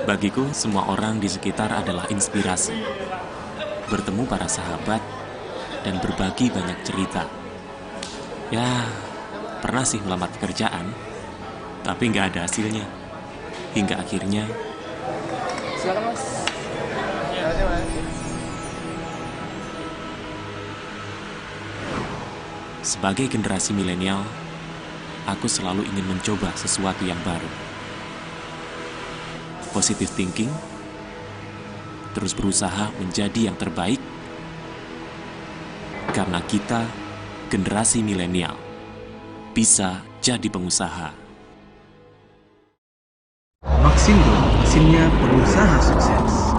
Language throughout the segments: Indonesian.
Bagiku, semua orang di sekitar adalah inspirasi. Bertemu para sahabat dan berbagi banyak cerita. Ya, pernah sih melamar pekerjaan, tapi nggak ada hasilnya. Hingga akhirnya... Silakan mas. Sebagai generasi milenial, aku selalu ingin mencoba sesuatu yang baru. Positive thinking, terus berusaha menjadi yang terbaik, karena kita, generasi milenial, bisa jadi pengusaha. Maxindo, mesinnya pengusaha sukses.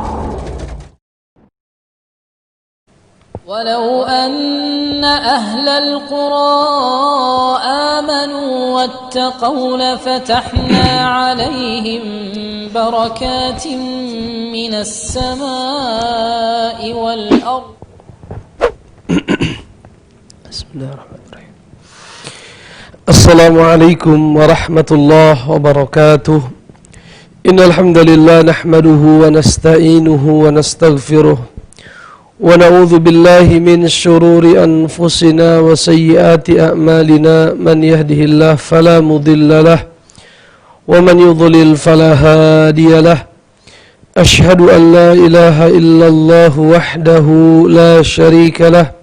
ولو أن أهل القرى آمنوا واتقوا لفتحنا عليهم بركات من السماء والأرض. بسم الله الرحمن الرحيم. السلام عليكم ورحمة الله وبركاته. إن الحمد لله نحمده ونستعينه ونستغفره ونعوذ بالله من شرور أنفسنا وسيئات أعمالنا من يهده الله فلا مضل له ومن يضلل فلا هادي له أشهد أن لا إله إلا الله وحده لا شريك له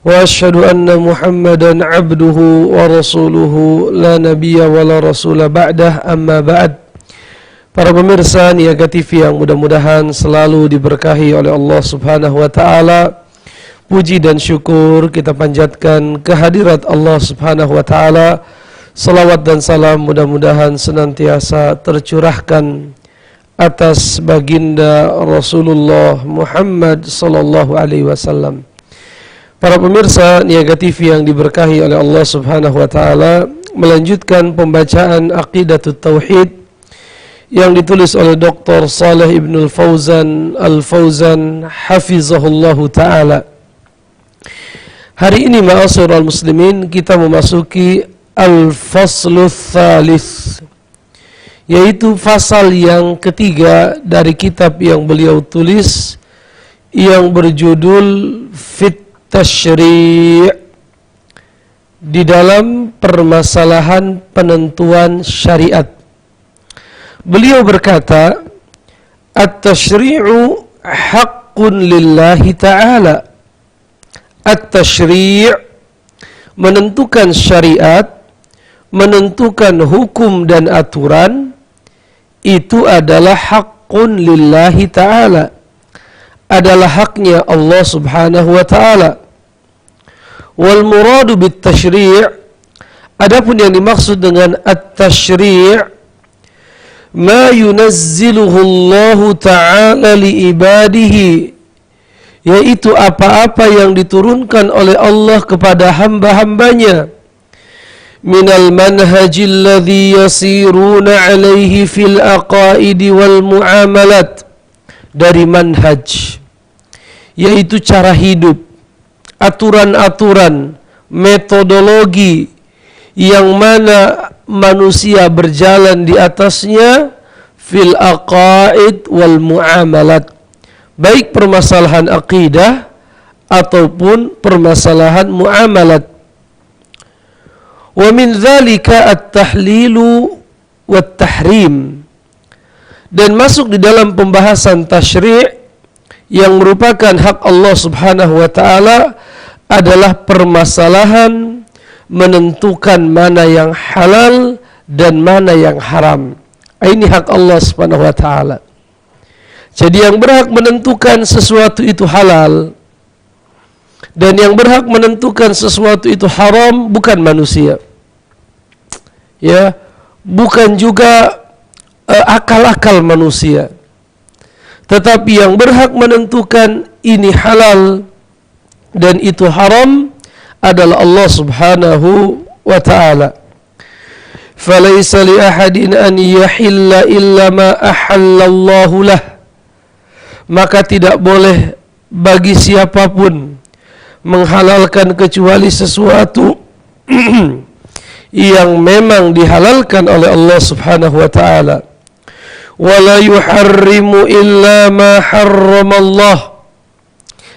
وأشهد أن محمدا عبده ورسوله لا نبي ولا رسول بعده أما بعد. Para pemirsa Niaga TV yang mudah-mudahan selalu diberkahi oleh Allah Subhanahu wa taala. Puji dan syukur kita panjatkan kehadirat Allah Subhanahu wa taala. Salawat dan salam mudah-mudahan senantiasa tercurahkan atas baginda Rasulullah Muhammad sallallahu alaihi wasallam. Para pemirsa Niaga TV yang diberkahi oleh Allah Subhanahu wa taala, melanjutkan pembacaan Aqidatut Tauhid yang ditulis oleh Dr. Saleh Ibnul Fauzan Al-Fauzan hafizahullahu ta'ala. Hari ini ma'asyiral muslimin kita memasuki Al-Fasluts Tsalits, yaitu fasal yang ketiga dari kitab yang beliau tulis yang berjudul Fit Tasyri', di dalam permasalahan penentuan syariat. Beliau berkata, At-tashri'u haqqun lillahi ta'ala. At-tashri' menentukan syariat, menentukan hukum dan aturan, itu adalah haqqun lillahi ta'ala, adalah haknya Allah Subhanahu wa ta'ala. Wal muradu bit tashri', adapun yang dimaksud dengan at-tashri' ma yunazziluhu Allah Ta'ala liibadihi, yaitu apa-apa yang diturunkan oleh Allah kepada hamba-hambanya, minal manhajil ladzi yasiruna alaihi fil aqaidi wal muamalat, dari manhaj, yaitu cara hidup, aturan-aturan, metodologi yang mana manusia berjalan di atasnya, fil aqaid wal muamalat, baik permasalahan akidah ataupun permasalahan muamalat. Wa min dzalika at-tahlilu wat tahrim, dan masuk di dalam pembahasan tasyri' yang merupakan hak Allah Subhanahu wa taala adalah permasalahan menentukan mana yang halal dan mana yang haram. Ini hak Allah Subhanahu wa taala. Jadi yang berhak menentukan sesuatu itu halal dan yang berhak menentukan sesuatu itu haram bukan manusia. Ya, bukan juga akal-akal manusia. Tetapi yang berhak menentukan ini halal dan itu haram adalah Allah Subhanahu wa ta'ala. Falaysa li ahadin an yahilla illa ma ahallallahu lah, maka tidak boleh bagi siapapun menghalalkan kecuali sesuatu yang memang dihalalkan oleh Allah Subhanahu wa ta'ala. wa la yuharrimu illa ma harramallah,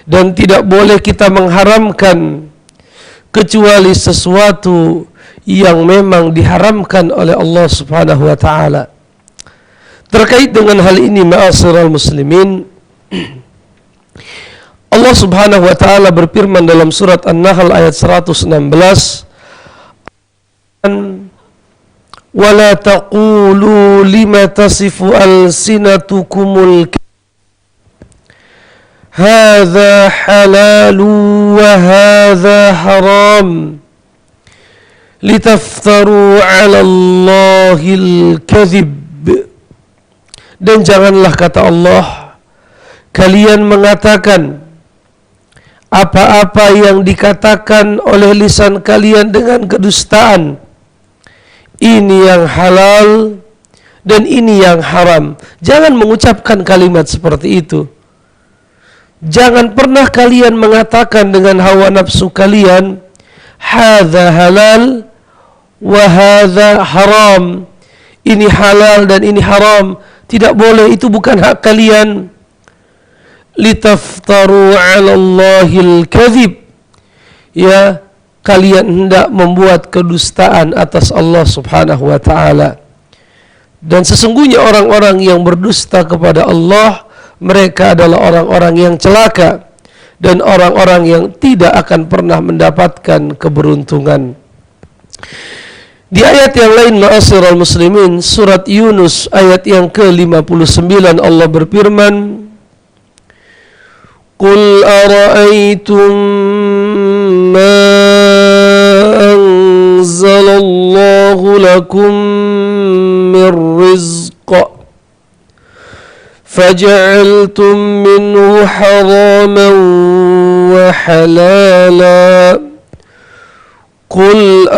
dan tidak boleh kita mengharamkan kecuali sesuatu yang memang diharamkan oleh Allah Subhanahu wa taala. Terkait dengan hal ini, ma'asyiral muslimin, Allah Subhanahu wa taala berfirman dalam surat An-Nahl ayat 116, "Wala taqulu lima tasifu alsinatukumul hadza halalu wa hadza haram litaftaru 'ala Allahil kadhib." Dan janganlah, kata Allah, kalian mengatakan apa-apa yang dikatakan oleh lisan kalian dengan kedustaan. Ini yang halal dan ini yang haram. Jangan mengucapkan kalimat seperti itu. Jangan pernah kalian mengatakan dengan hawa nafsu kalian, hadza halal wa hadza haram. Ini halal dan ini haram. Tidak boleh, itu bukan hak kalian. Litaftaru 'ala Allahil kadhib. Ya, kalian hendak membuat kedustaan atas Allah Subhanahu wa taala. Dan sesungguhnya orang-orang yang berdusta kepada Allah, mereka adalah orang-orang yang celaka dan orang-orang yang tidak akan pernah mendapatkan keberuntungan. Di ayat yang lain, ma'asyiral muslimin, surat Yunus ayat yang ke-59, Allah berfirman, "Qul ara'aytum ma anzalallahu lakum min rizq faja'altum minhu haraman wa halala qul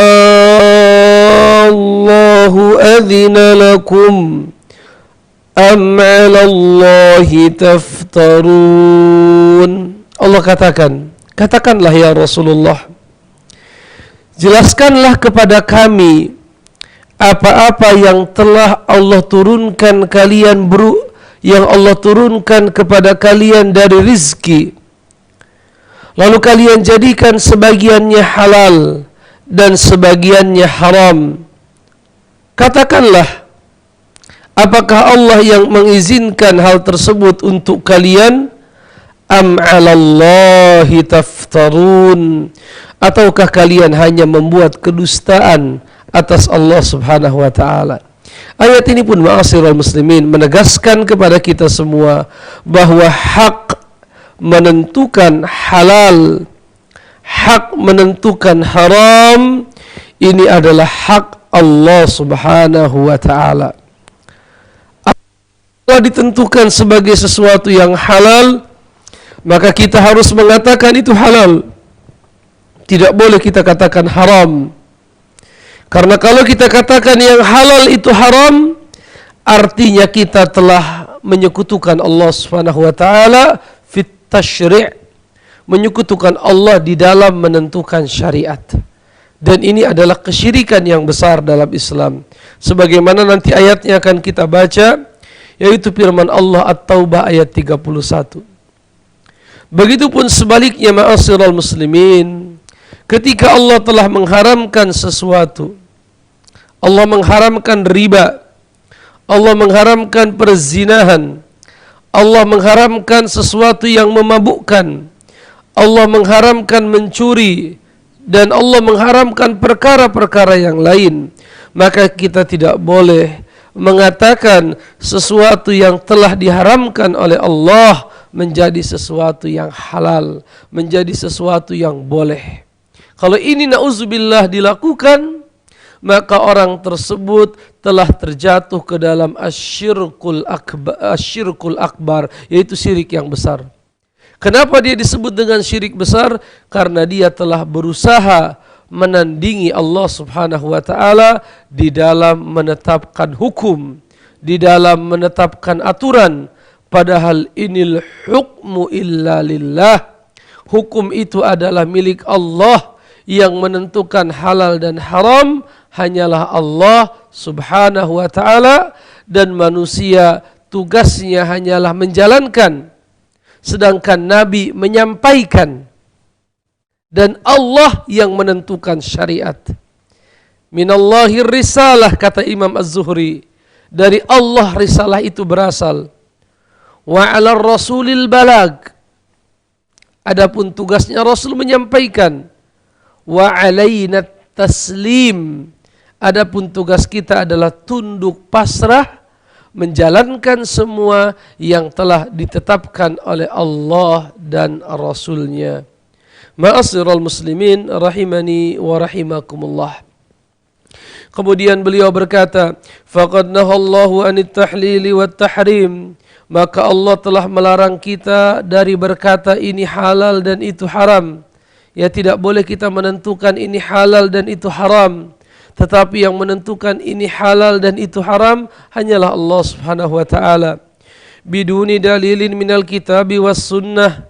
Allahu adhina lakum am 'ala Allahi taftarun." Allah katakanlah ya Rasulullah, jelaskanlah kepada kami apa-apa yang telah Allah turunkan yang Allah turunkan kepada kalian dari rizki, lalu kalian jadikan sebagiannya halal dan sebagiannya haram. Katakanlah, apakah Allah yang mengizinkan hal tersebut untuk kalian? Am 'alallahi taftarun, ataukah kalian hanya membuat kedustaan atas Allah Subhanahu wa taala? Ayat ini pun, ma'asyiral muslimin, menegaskan kepada kita semua bahwa hak menentukan halal, hak menentukan haram, ini adalah hak Allah Subhanahu wa ta'ala. Allah ditentukan sebagai sesuatu yang halal, maka kita harus mengatakan itu halal. Tidak boleh kita katakan haram. Karena kalau kita katakan yang halal itu haram, artinya kita telah menyekutukan Allah Subhanahu wa ta'ala fit tasyri', menyekutukan Allah di dalam menentukan syariat. Dan ini adalah kesyirikan yang besar dalam Islam. Sebagaimana nanti ayatnya akan kita baca, yaitu firman Allah At-Taubah ayat 31. Begitupun sebaliknya, ma'asyiral muslimin, ketika Allah telah mengharamkan sesuatu, Allah mengharamkan riba, Allah mengharamkan perzinahan, Allah mengharamkan sesuatu yang memabukkan, Allah mengharamkan mencuri, dan Allah mengharamkan perkara-perkara yang lain, maka kita tidak boleh mengatakan sesuatu yang telah diharamkan oleh Allah menjadi sesuatu yang halal, menjadi sesuatu yang boleh. Kalau ini na'udzubillah dilakukan, maka orang tersebut telah terjatuh ke dalam asyirkul akbar, yaitu syirik yang besar. Kenapa dia disebut dengan syirik besar? Karena dia telah berusaha menandingi Allah Subhanahu wa ta'ala di dalam menetapkan hukum, di dalam menetapkan aturan. Padahal inil hukmu illa lillah. Hukum itu adalah milik Allah. Yang menentukan halal dan haram hanyalah Allah Subhanahu wa ta'ala. dan manusia tugasnya hanyalah menjalankan, sedangkan Nabi menyampaikan, dan Allah yang menentukan syariat. Minallahir risalah, kata Imam Az-Zuhri, dari Allah risalah itu berasal. Wa 'alar rasulil balag, adapun tugasnya Rasul menyampaikan. Wa 'alaina taslim, adapun tugas kita adalah tunduk pasrah, menjalankan semua yang telah ditetapkan oleh Allah dan Rasulnya. Ma'asyiral muslimin rahimani wa rahimakumullah. Kemudian beliau berkata, faqad nahallahu anit tahlili wat tahrim, maka Allah telah melarang kita dari berkata ini halal dan itu haram. Ya, tidak boleh kita menentukan ini halal dan itu haram, tetapi yang menentukan ini halal dan itu haram hanyalah Allah Subhanahu wa taala. Biduni dalilin minal kitabi was sunnah,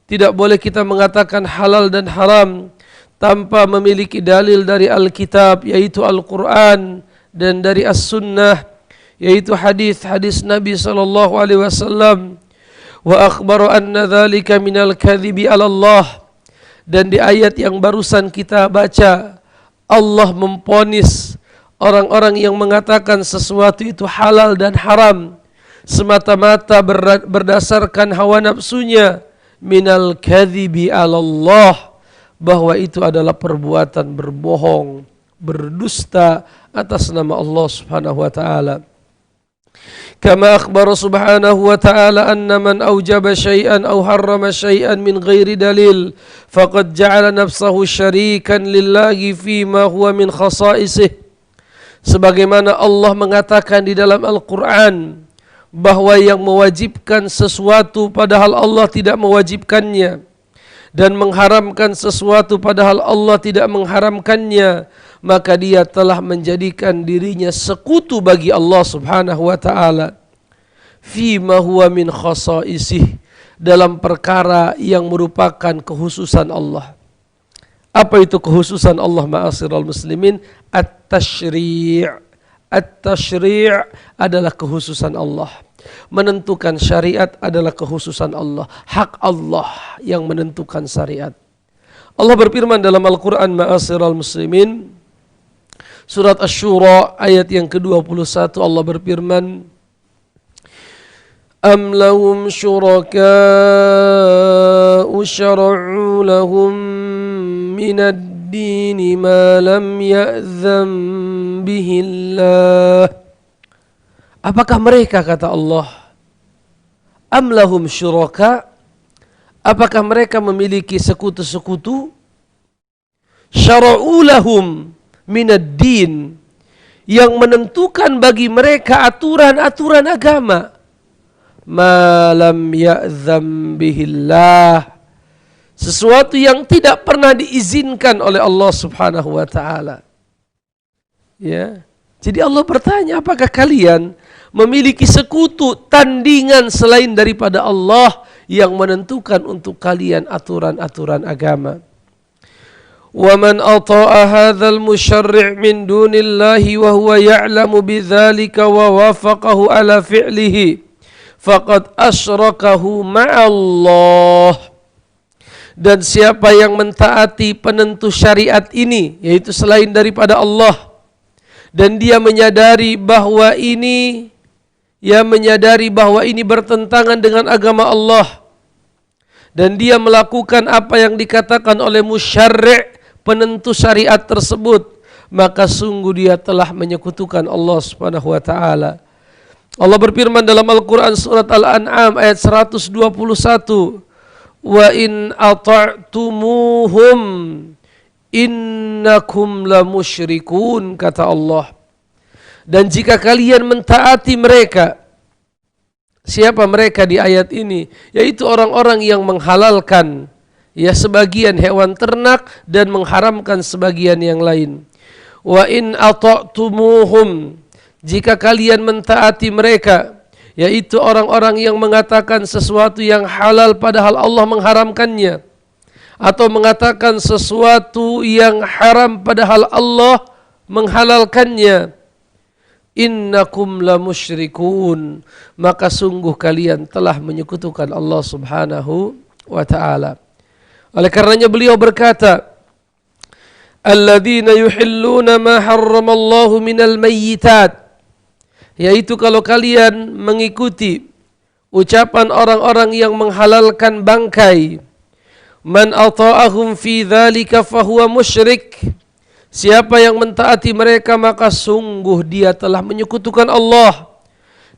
tidak boleh kita mengatakan halal dan haram tanpa memiliki dalil dari Alkitab, yaitu Al-Quran, dan dari As-Sunnah, yaitu hadis-hadis Nabi SAW. Wa akhbaru anna dhalika minal kadhibi ala Allah, dan di ayat yang barusan kita baca, Allah memponis orang-orang yang mengatakan sesuatu itu halal dan haram semata-mata berdasarkan hawa nafsunya, minal kadhibi ala Allah, bahwa itu adalah perbuatan berbohong, berdusta atas nama Allah Subhanahu wa taala. Kama akhbara subhanahu wa ta'ala anna man awjaba syai'an aw harrama syai'an min ghairi dalil faqad ja'ala nafsahu syarikan lillahi fima huwa min khasa'isih. Sebagaimana Allah mengatakan di dalam Al-Quran bahwa yang mewajibkan sesuatu padahal Allah tidak mewajibkannya, dan mengharamkan sesuatu padahal Allah tidak mengharamkannya, maka dia telah menjadikan dirinya sekutu bagi Allah Subhanahu wa taala. Fima huwa min khasa'isih, dalam perkara yang merupakan kekhususan Allah. Apa itu kekhususan Allah, ma'asyiral muslimin? At-tashri'. At-tashri' adalah kekhususan Allah. Menentukan syariat adalah kekhususan Allah. Hak Allah yang menentukan syariat. Allah berfirman dalam Al-Quran, ma'asyiral muslimin, surat Asy-Syura ayat yang ke-21, Allah berfirman, Am lahum syuraka'u syara'u lahum minad dini ma lam ya'zam bihillah. Apakah mereka, kata Allah, am lahum syuraka, apakah mereka memiliki sekutu-sekutu, syara'u lahum minad din, yang menentukan bagi mereka aturan-aturan agama, ma lam ya'zam bihillah, sesuatu yang tidak pernah diizinkan oleh Allah Subhanahu wa taala. Ya. Jadi Allah bertanya, apakah kalian memiliki sekutu, tandingan selain daripada Allah yang menentukan untuk kalian aturan-aturan agama? Wa man ata'a hadzal musyarri' min dunillahi wa huwa ya'lamu bidzalika wa wafaqahu ala fi'lihi faqad asyrakahu ma'allah. Dan siapa yang mentaati penentu syariat ini, yaitu selain daripada Allah, dan dia menyadari bahwa ini bertentangan dengan agama Allah, dan dia melakukan apa yang dikatakan oleh musyarri', penentu syariat tersebut, maka sungguh dia telah menyekutukan Allah Subhanahu wa taala. Allah berfirman dalam Al-Quran surat Al-An'am ayat 121, wa in ata'tumuhum innakum la musyrikun, kata Allah. Dan jika kalian mentaati mereka, siapa mereka di ayat ini? Yaitu orang-orang yang menghalalkan sebagian hewan ternak dan mengharamkan sebagian yang lain. Wa in ata'tumuhum, jika kalian mentaati mereka, yaitu orang-orang yang mengatakan sesuatu yang halal padahal Allah mengharamkannya, atau mengatakan sesuatu yang haram padahal Allah menghalalkannya, innakum lamusyrikun, maka sungguh kalian telah menyekutukan Allah Subhanahu wa ta'ala. Oleh karenanya beliau berkata, alladzina yuhilluna ma harramallahu minal mayyitat, yaitu kalau kalian mengikuti ucapan orang-orang yang menghalalkan bangkai, man ata'ahum fi dzalika fahuwa musyrik, siapa yang mentaati mereka maka sungguh dia telah menyekutukan Allah.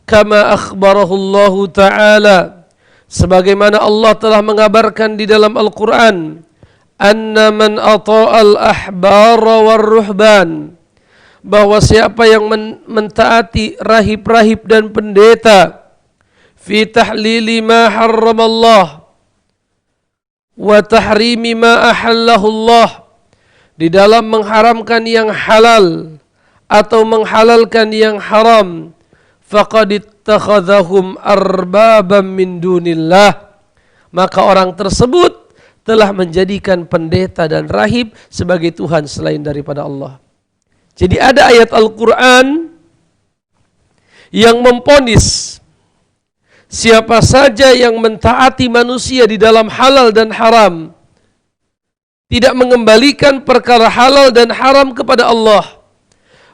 Kama akhbarahu Allah Ta'ala, sebagaimana Allah telah mengabarkan di dalam Al-Quran, anna man ata'al ahbara war ruhban, bahwa siapa yang mentaati rahib-rahib dan pendeta, fi tahlili ma harramallah wa tahrimi ma ahallahu Allah, di dalam mengharamkan yang halal atau menghalalkan yang haram, faqad ittakhadhahum arbaban min dunillah, maka orang tersebut telah menjadikan pendeta dan rahib sebagai Tuhan selain daripada Allah. Jadi ada ayat Al-Quran yang memponis siapa saja yang mentaati manusia di dalam halal dan haram, tidak mengembalikan perkara halal dan haram kepada Allah,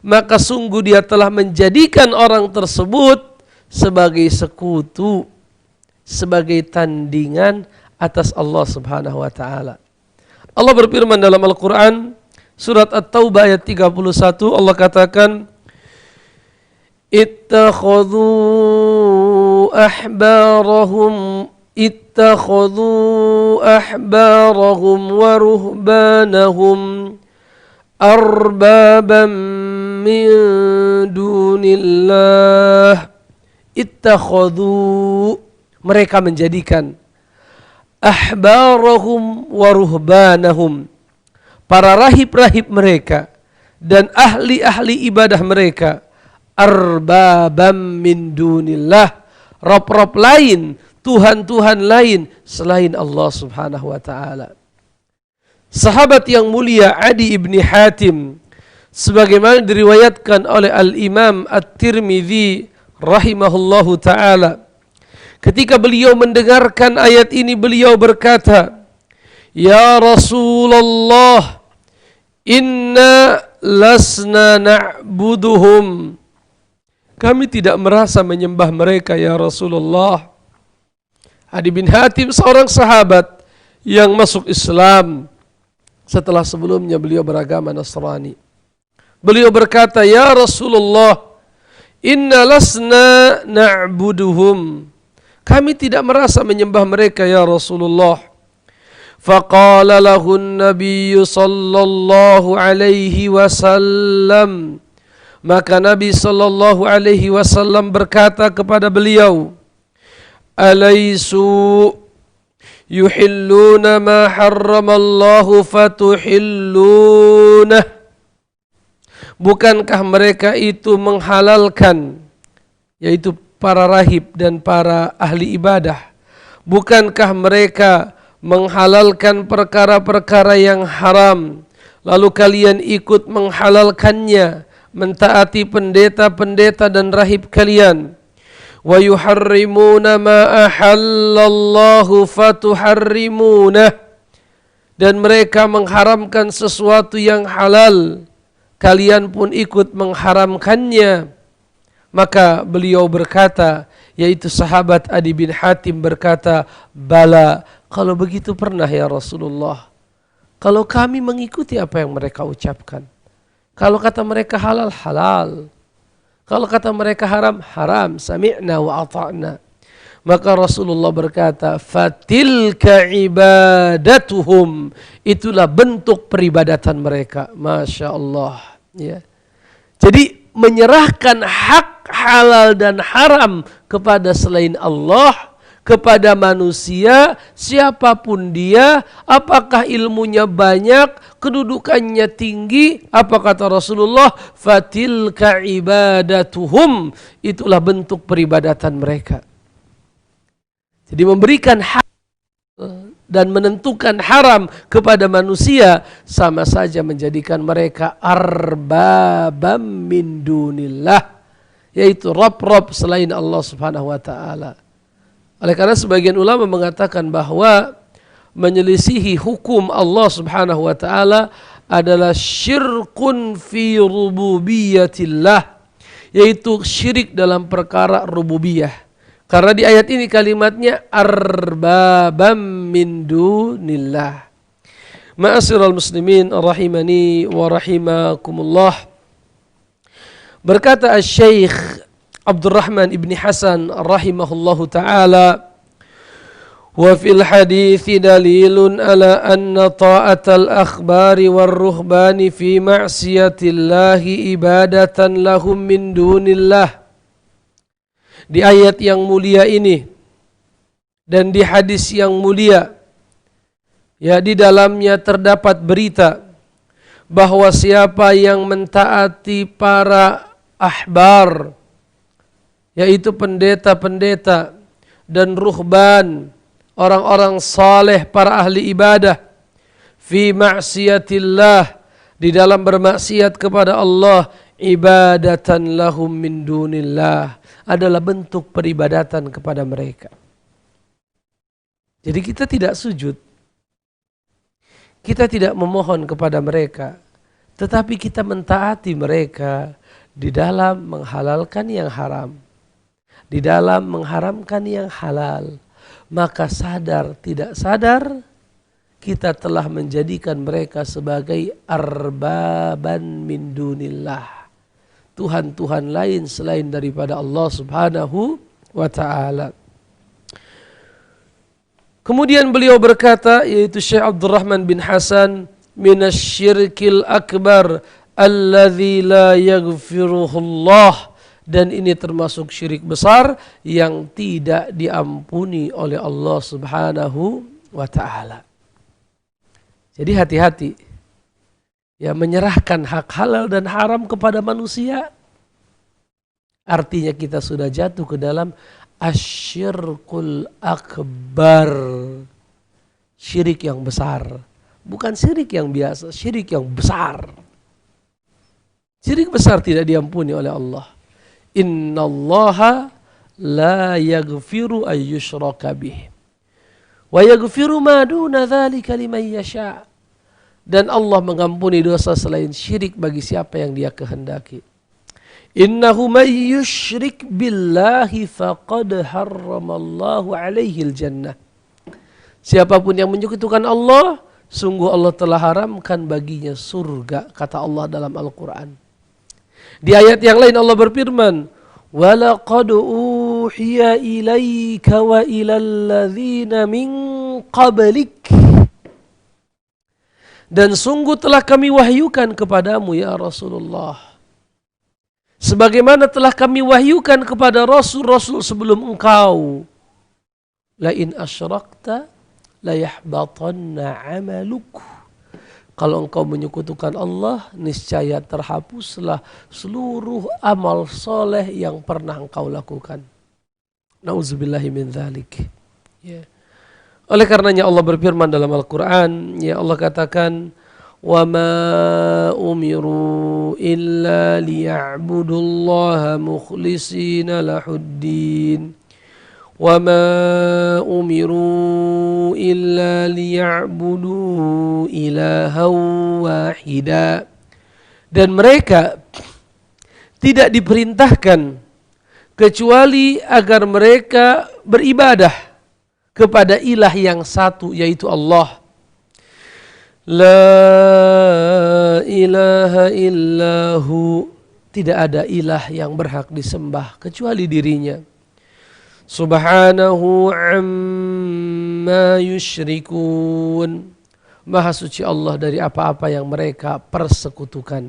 maka sungguh dia telah menjadikan orang tersebut sebagai sekutu, sebagai tandingan atas Allah Subhanahu wa ta'ala. Allah berfirman dalam Al-Quran, surat At-Taubah ayat 31, Allah katakan, ittakhadhu ahbarahum wa ruhbanahum arbaban min dunillah. Ittakhadhu, mereka menjadikan, ahbarahum wa ruhbanahum, para rahib-rahib mereka dan ahli-ahli ibadah mereka, arbabam min dunillah, rob-rob lain, Tuhan-Tuhan lain selain Allah Subhanahu wa ta'ala. Sahabat yang mulia Adi ibn Hatim, sebagaimana diriwayatkan oleh Al-Imam At-Tirmidzi rahimahullahu ta'ala, ketika beliau mendengarkan ayat ini, beliau berkata, ya Rasulullah, inna lasna na'buduhum, kami tidak merasa menyembah mereka ya Rasulullah. Adi bin Hatim seorang sahabat yang masuk Islam setelah sebelumnya beliau beragama Nasrani. Beliau berkata, ya Rasulullah, inna lasna na'buduhum, kami tidak merasa menyembah mereka ya Rasulullah. Faqala lahun nabiyyu sallallahu alaihi wasallam, maka Nabi sallallahu alaihi wasallam berkata kepada beliau, alaisu yuhilluna ma harramallahu fatuhillunah, bukankah mereka itu menghalalkan, yaitu para rahib dan para ahli ibadah, bukankah mereka menghalalkan perkara-perkara yang haram, lalu kalian ikut menghalalkannya, mentaati pendeta-pendeta dan rahib kalian. Wa yuharrimuna ma ahallallahu fatuharrimunah, dan mereka mengharamkan sesuatu yang halal, kalian pun ikut mengharamkannya. Maka beliau berkata, yaitu sahabat Adi bin Hatim berkata, bala, kalau begitu pernah ya Rasulullah. Kalau kami mengikuti apa yang mereka ucapkan. Kalau kata mereka halal, halal. Kalau kata mereka haram, haram. Sami'na wa ata'na. Maka Rasulullah berkata, fatilka ibadatuhum, itulah bentuk peribadatan mereka. Masya Allah. Ya. Jadi menyerahkan hak halal dan haram kepada selain Allah, kepada manusia, siapapun dia, apakah ilmunya banyak, kedudukannya tinggi, apa kata Rasulullah, fatilka ibadatuhum, itulah bentuk peribadatan mereka. Jadi memberikan hak dan menentukan haram kepada manusia sama saja menjadikan mereka arbabam min dunillah, yaitu Rabb selain Allah Subhanahu wa taala. Oleh karena sebagian ulama mengatakan bahwa menyelisihi hukum Allah Subhanahu wa taala adalah syirkun fi rububiyatillah, yaitu syirik dalam perkara rububiyah. Karena di ayat ini kalimatnya arbabam min dunillah. Ma'asyiral muslimin rahimani wa rahimakumullah. Berkata Asy-Syaikh Abdurrahman ibn Hasan rahimahullahu taala, wa fil hadithi dalilun ala anna ta'atal akhbari war ruhbani fi ma'siyatillahi ibadatan lahum min dunillah. Di ayat yang mulia ini dan di hadis yang mulia, ya, di dalamnya terdapat berita bahwa siapa yang mentaati para ahbar, yaitu pendeta-pendeta dan ruhban, orang-orang saleh, para ahli ibadah, fi ma'siyatillah, di dalam bermaksiat kepada Allah, ibadatan lahum min dunillah, adalah bentuk peribadatan kepada mereka. Jadi kita tidak sujud, kita tidak memohon kepada mereka, tetapi kita mentaati mereka di dalam menghalalkan yang haram, di dalam mengharamkan yang halal. Maka sadar tidak sadar kita telah menjadikan mereka sebagai arbaban min dunillah, Tuhan-Tuhan lain selain daripada Allah Subhanahu wa ta'ala. Kemudian beliau berkata, yaitu Syekh Abdurrahman bin Hasan, minasyirkil akbar alladzi la yaghfiruhullah, dan ini termasuk syirik besar yang tidak diampuni oleh Allah Subhanahu wa ta'ala. Jadi hati-hati, ya, menyerahkan hak halal dan haram kepada manusia, artinya kita sudah jatuh ke dalam asyirkul akbar, syirik yang besar. Bukan syirik yang biasa, syirik yang besar. Syirik besar tidak diampuni oleh Allah. Innallaha la yaghfiru ayyushraka bih wa yaghfiru ma duna dzalika liman yasha. Dan Allah mengampuni dosa selain syirik bagi siapa yang Dia kehendaki. Innahu may yusyrik billahi faqad harramallahu alaihi al-jannah. Siapapun yang menyekutukan Allah, sungguh Allah telah haramkan baginya surga, kata Allah dalam Al-Quran. Di ayat yang lain Allah berfirman, وَلَقَدْ أُوحِيَ إِلَيْكَ وَإِلَى الَّذِينَ مِنْ قَبْلِكَ. Dan sungguh telah kami wahyukan kepadamu ya Rasulullah, sebagaimana telah kami wahyukan kepada Rasul-Rasul sebelum engkau. لَإِنْ أَشْرَكْتَ لَيَحْبَطَنَّ عَمَلُكُ. Kalau engkau menyekutukan Allah, niscaya terhapuslah seluruh amal soleh yang pernah engkau lakukan. Nauzubillahi min dzalik. Ya. Oleh karenanya Allah berfirman dalam Al-Quran, ya, Allah katakan, وَمَا أُمِرُوا إِلَّا لِيَعْبُدُوا اللَّهَ مُخْلِصِينَ لَهُ الدِّينَ وَمَا أُمِرُوا إِلَّا لِيَعْبُدُوا إِلَهًا وَاحِدًا. Dan mereka tidak diperintahkan kecuali agar mereka beribadah kepada ilah yang satu, yaitu Allah. La ilaha illahu, tidak ada ilah yang berhak disembah kecuali dirinya. Subhanahu amma yusyrikun, maha suci Allah dari apa-apa yang mereka persekutukan.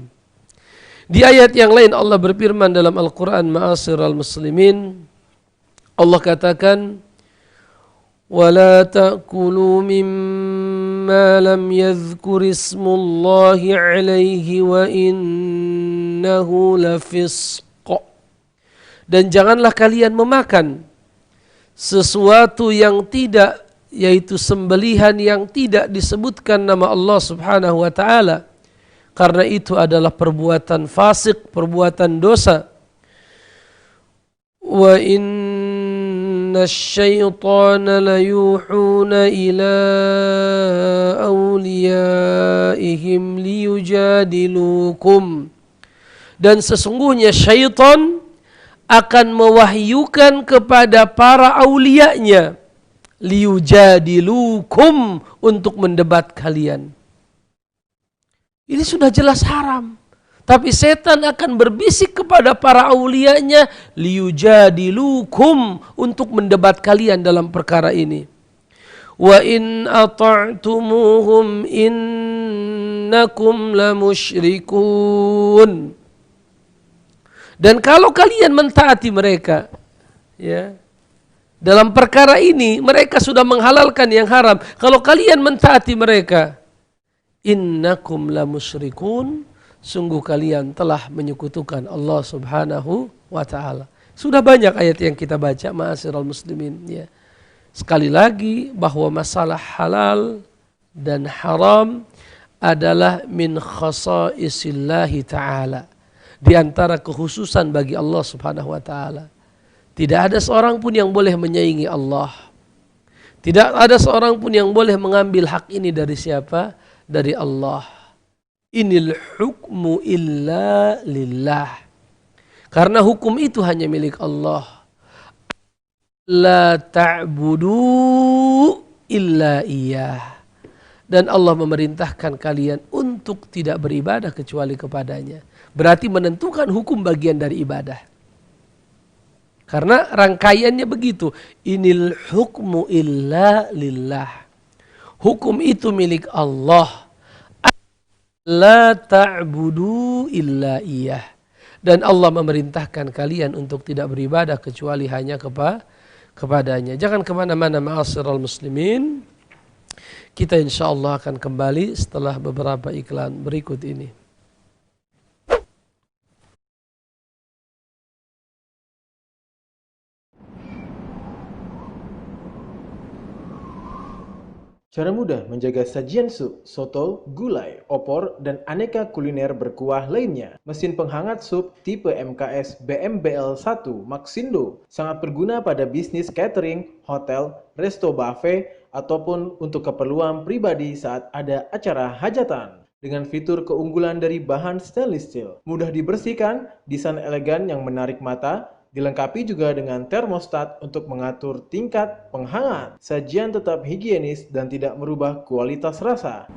Di ayat yang lain Allah berfirman dalam Al-Quran, ma'asyiral muslimin, Allah katakan, وَلَا تَأْكُلُوا مِمَّا لَمْ يَذْكُرِ اسْمُ اللَّهِ عَلَيْهِ وَإِنَّهُ لَفِسْقٌ. Dan janganlah kalian memakan sesuatu yang tidak, yaitu sembelihan yang tidak disebutkan nama Allah Subhanahu wa ta'ala, karena itu adalah perbuatan fasik, perbuatan dosa. Wa inna syaitana layuhuna ila awliyaihim liyujadilukum. Dan sesungguhnya syaitan akan mewahyukan kepada para aulianya liyujadilukum, untuk mendebat kalian. Ini sudah jelas haram. Tapi setan akan berbisik kepada para aulianya liyujadilukum, untuk mendebat kalian dalam perkara ini. Wa in ata'tumuhum innakum lamusyrikun. Dan kalau kalian mentaati mereka, ya, dalam perkara ini mereka sudah menghalalkan yang haram. Kalau kalian mentaati mereka, innakum lamusyrikun, sungguh kalian telah menyekutukan Allah Subhanahu wa taala. Sudah banyak ayat yang kita baca, ma'asyiral muslimin, ya. Sekali lagi bahwa masalah halal dan haram adalah min khasaisillahi ta'ala, di antara kekhususan bagi Allah Subhanahu wa taala. Tidak ada seorang pun yang boleh menyaingi Allah. Tidak ada seorang pun yang boleh mengambil hak ini dari siapa? Dari Allah. Inil hukmu illa lillah. Karena hukum itu hanya milik Allah. La ta'budu illa iyah. Dan Allah memerintahkan kalian untuk tidak beribadah kecuali kepadanya. Berarti menentukan hukum bagian dari ibadah. Karena rangkaiannya begitu. Inil hukmu illa lillah. Hukum itu milik Allah. La ta'budu illa iyah. Dan Allah memerintahkan kalian untuk tidak beribadah kecuali hanya kepadanya. Jangan kemana-mana, ma'asyiral muslimin. Kita insyaAllah akan kembali setelah beberapa iklan berikut ini. Cara mudah menjaga sajian sup, soto, gulai, opor, dan aneka kuliner berkuah lainnya. Mesin penghangat sup tipe MKS BMBL1 Maxindo sangat berguna pada bisnis catering, hotel, resto buffet, ataupun untuk keperluan pribadi saat ada acara hajatan. Dengan fitur keunggulan dari bahan stainless steel, mudah dibersihkan, desain elegan yang menarik mata, dilengkapi juga dengan termostat untuk mengatur tingkat penghangat. Sajian tetap higienis dan tidak merubah kualitas rasa.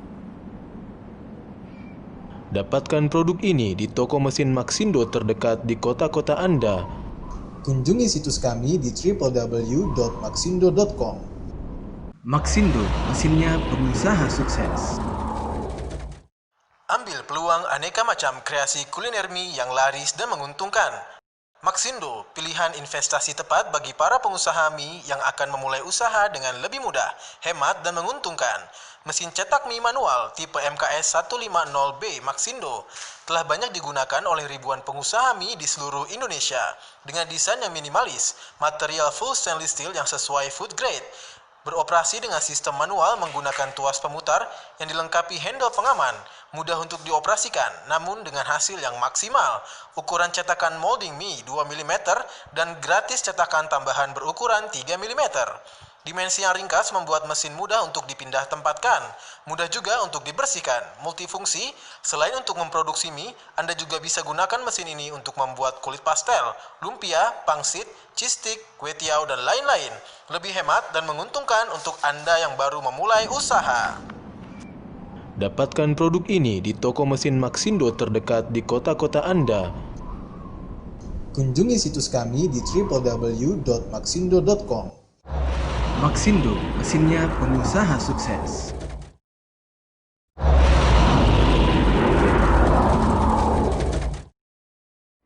Dapatkan produk ini di toko mesin Maxindo terdekat di kota-kota Anda. Kunjungi situs kami di www.maxindo.com. Maxindo, mesinnya pengusaha sukses. Ambil peluang aneka macam kreasi kuliner mie yang laris dan menguntungkan. Maxindo, pilihan investasi tepat bagi para pengusaha mie yang akan memulai usaha dengan lebih mudah, hemat, dan menguntungkan. Mesin cetak mie manual tipe MKS 150B Maxindo telah banyak digunakan oleh ribuan pengusaha mie di seluruh Indonesia. Dengan desain yang minimalis, material full stainless steel yang sesuai food grade, beroperasi dengan sistem manual menggunakan tuas pemutar yang dilengkapi handle pengaman, mudah untuk dioperasikan, namun dengan hasil yang maksimal. Ukuran cetakan molding mie 2 mm dan gratis cetakan tambahan berukuran 3 mm. Dimensi yang ringkas membuat mesin mudah untuk dipindah tempatkan, mudah juga untuk dibersihkan, multifungsi. Selain untuk memproduksi mie, Anda juga bisa gunakan mesin ini untuk membuat kulit pastel, lumpia, pangsit, cheese stick, kue tiaw, dan lain-lain. Lebih hemat dan menguntungkan untuk Anda yang baru memulai usaha. Dapatkan produk ini di toko mesin Maxindo terdekat di kota-kota Anda. Kunjungi situs kami di www.maxindo.com. Maxindo, mesinnya pengusaha sukses.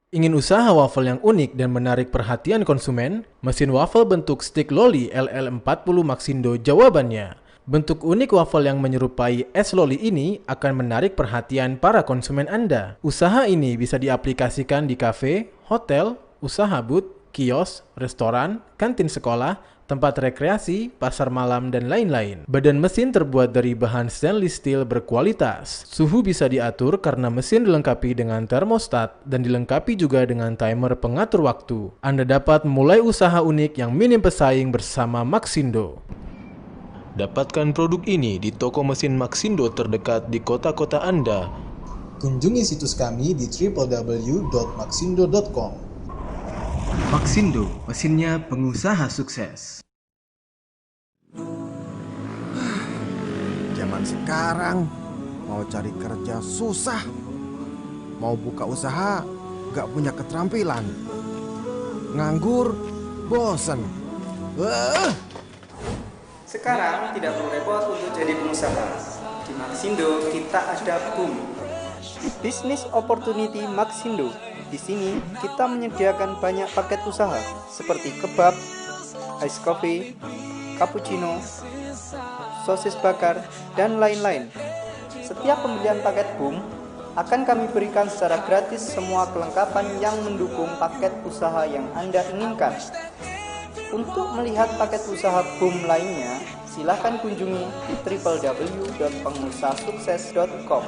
Ingin usaha waffle yang unik dan menarik perhatian konsumen? Mesin waffle bentuk stick loli LL40 Maxindo jawabannya. Bentuk unik waffle yang menyerupai es loli ini akan menarik perhatian para konsumen Anda. Usaha ini bisa diaplikasikan di kafe, hotel, usaha booth, kios, restoran, kantin sekolah, tempat rekreasi, pasar malam, dan lain-lain. Badan mesin terbuat dari bahan stainless steel berkualitas. Suhu bisa diatur karena mesin dilengkapi dengan termostat dan dilengkapi juga dengan timer pengatur waktu. Anda dapat memulai usaha unik yang minim pesaing bersama Maxindo. Dapatkan produk ini di toko mesin Maxindo terdekat di kota-kota Anda. Kunjungi situs kami di www.maxindo.com. Maxindo, mesinnya pengusaha sukses. Zaman sekarang mau cari kerja susah, mau buka usaha gak punya keterampilan, nganggur bosen. Sekarang tidak perlu repot untuk jadi pengusaha. Di Maxindo kita ada BOOM, Business Opportunity Maxindo. Di sini kita menyediakan banyak paket usaha seperti kebab, ice coffee, cappuccino, sosis bakar, dan lain-lain. Setiap pembelian paket BOOM akan kami berikan secara gratis semua kelengkapan yang mendukung paket usaha yang Anda inginkan. Untuk melihat paket usaha BOOM lainnya, silahkan kunjungi www.pengusahasukses.com.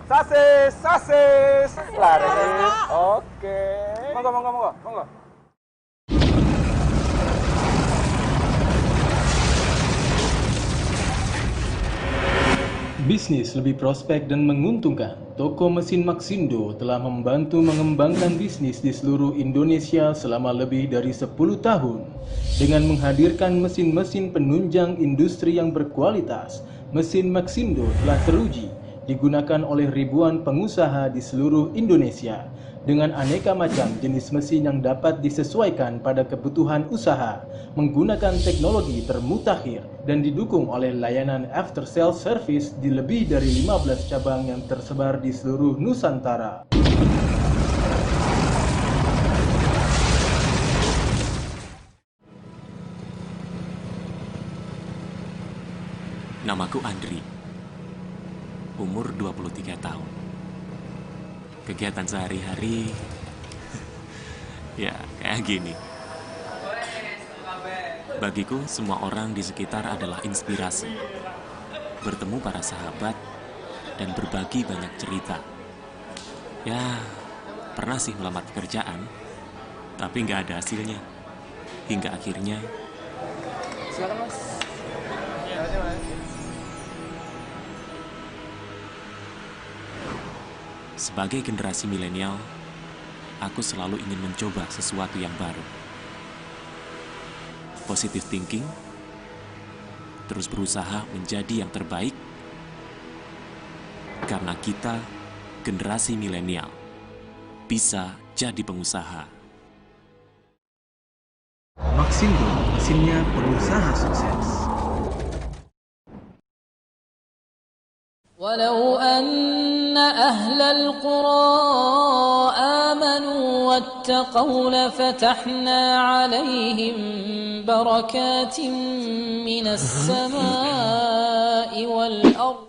Sasis, laris, oke. Monggo. Bisnis lebih prospek dan menguntungkan. Toko mesin Maxindo telah membantu mengembangkan bisnis di seluruh Indonesia selama lebih dari 10 tahun. Dengan menghadirkan mesin-mesin penunjang industri yang berkualitas, mesin Maxindo telah teruji, digunakan oleh ribuan pengusaha di seluruh Indonesia. Dengan aneka macam jenis mesin yang dapat disesuaikan pada kebutuhan usaha, menggunakan teknologi termutakhir dan didukung oleh layanan after sales service di lebih dari 15 cabang yang tersebar di seluruh Nusantara. Namaku Andri, umur 23 tahun. Kegiatan sehari-hari ya kayak gini. Bagiku semua orang di sekitar adalah inspirasi. Bertemu para sahabat dan berbagi banyak cerita. Ya, pernah sih melamar pekerjaan, tapi nggak ada hasilnya. Hingga akhirnya Silakan Mas. sebagai generasi milenial, aku selalu ingin mencoba sesuatu yang baru. Positive thinking, terus berusaha menjadi yang terbaik, karena kita, generasi milenial, bisa jadi pengusaha. Maxindo, mesinnya pengusaha sukses. ولو أن أهل القرى آمنوا واتقوا لفتحنا عليهم بركات من السماء والأرض.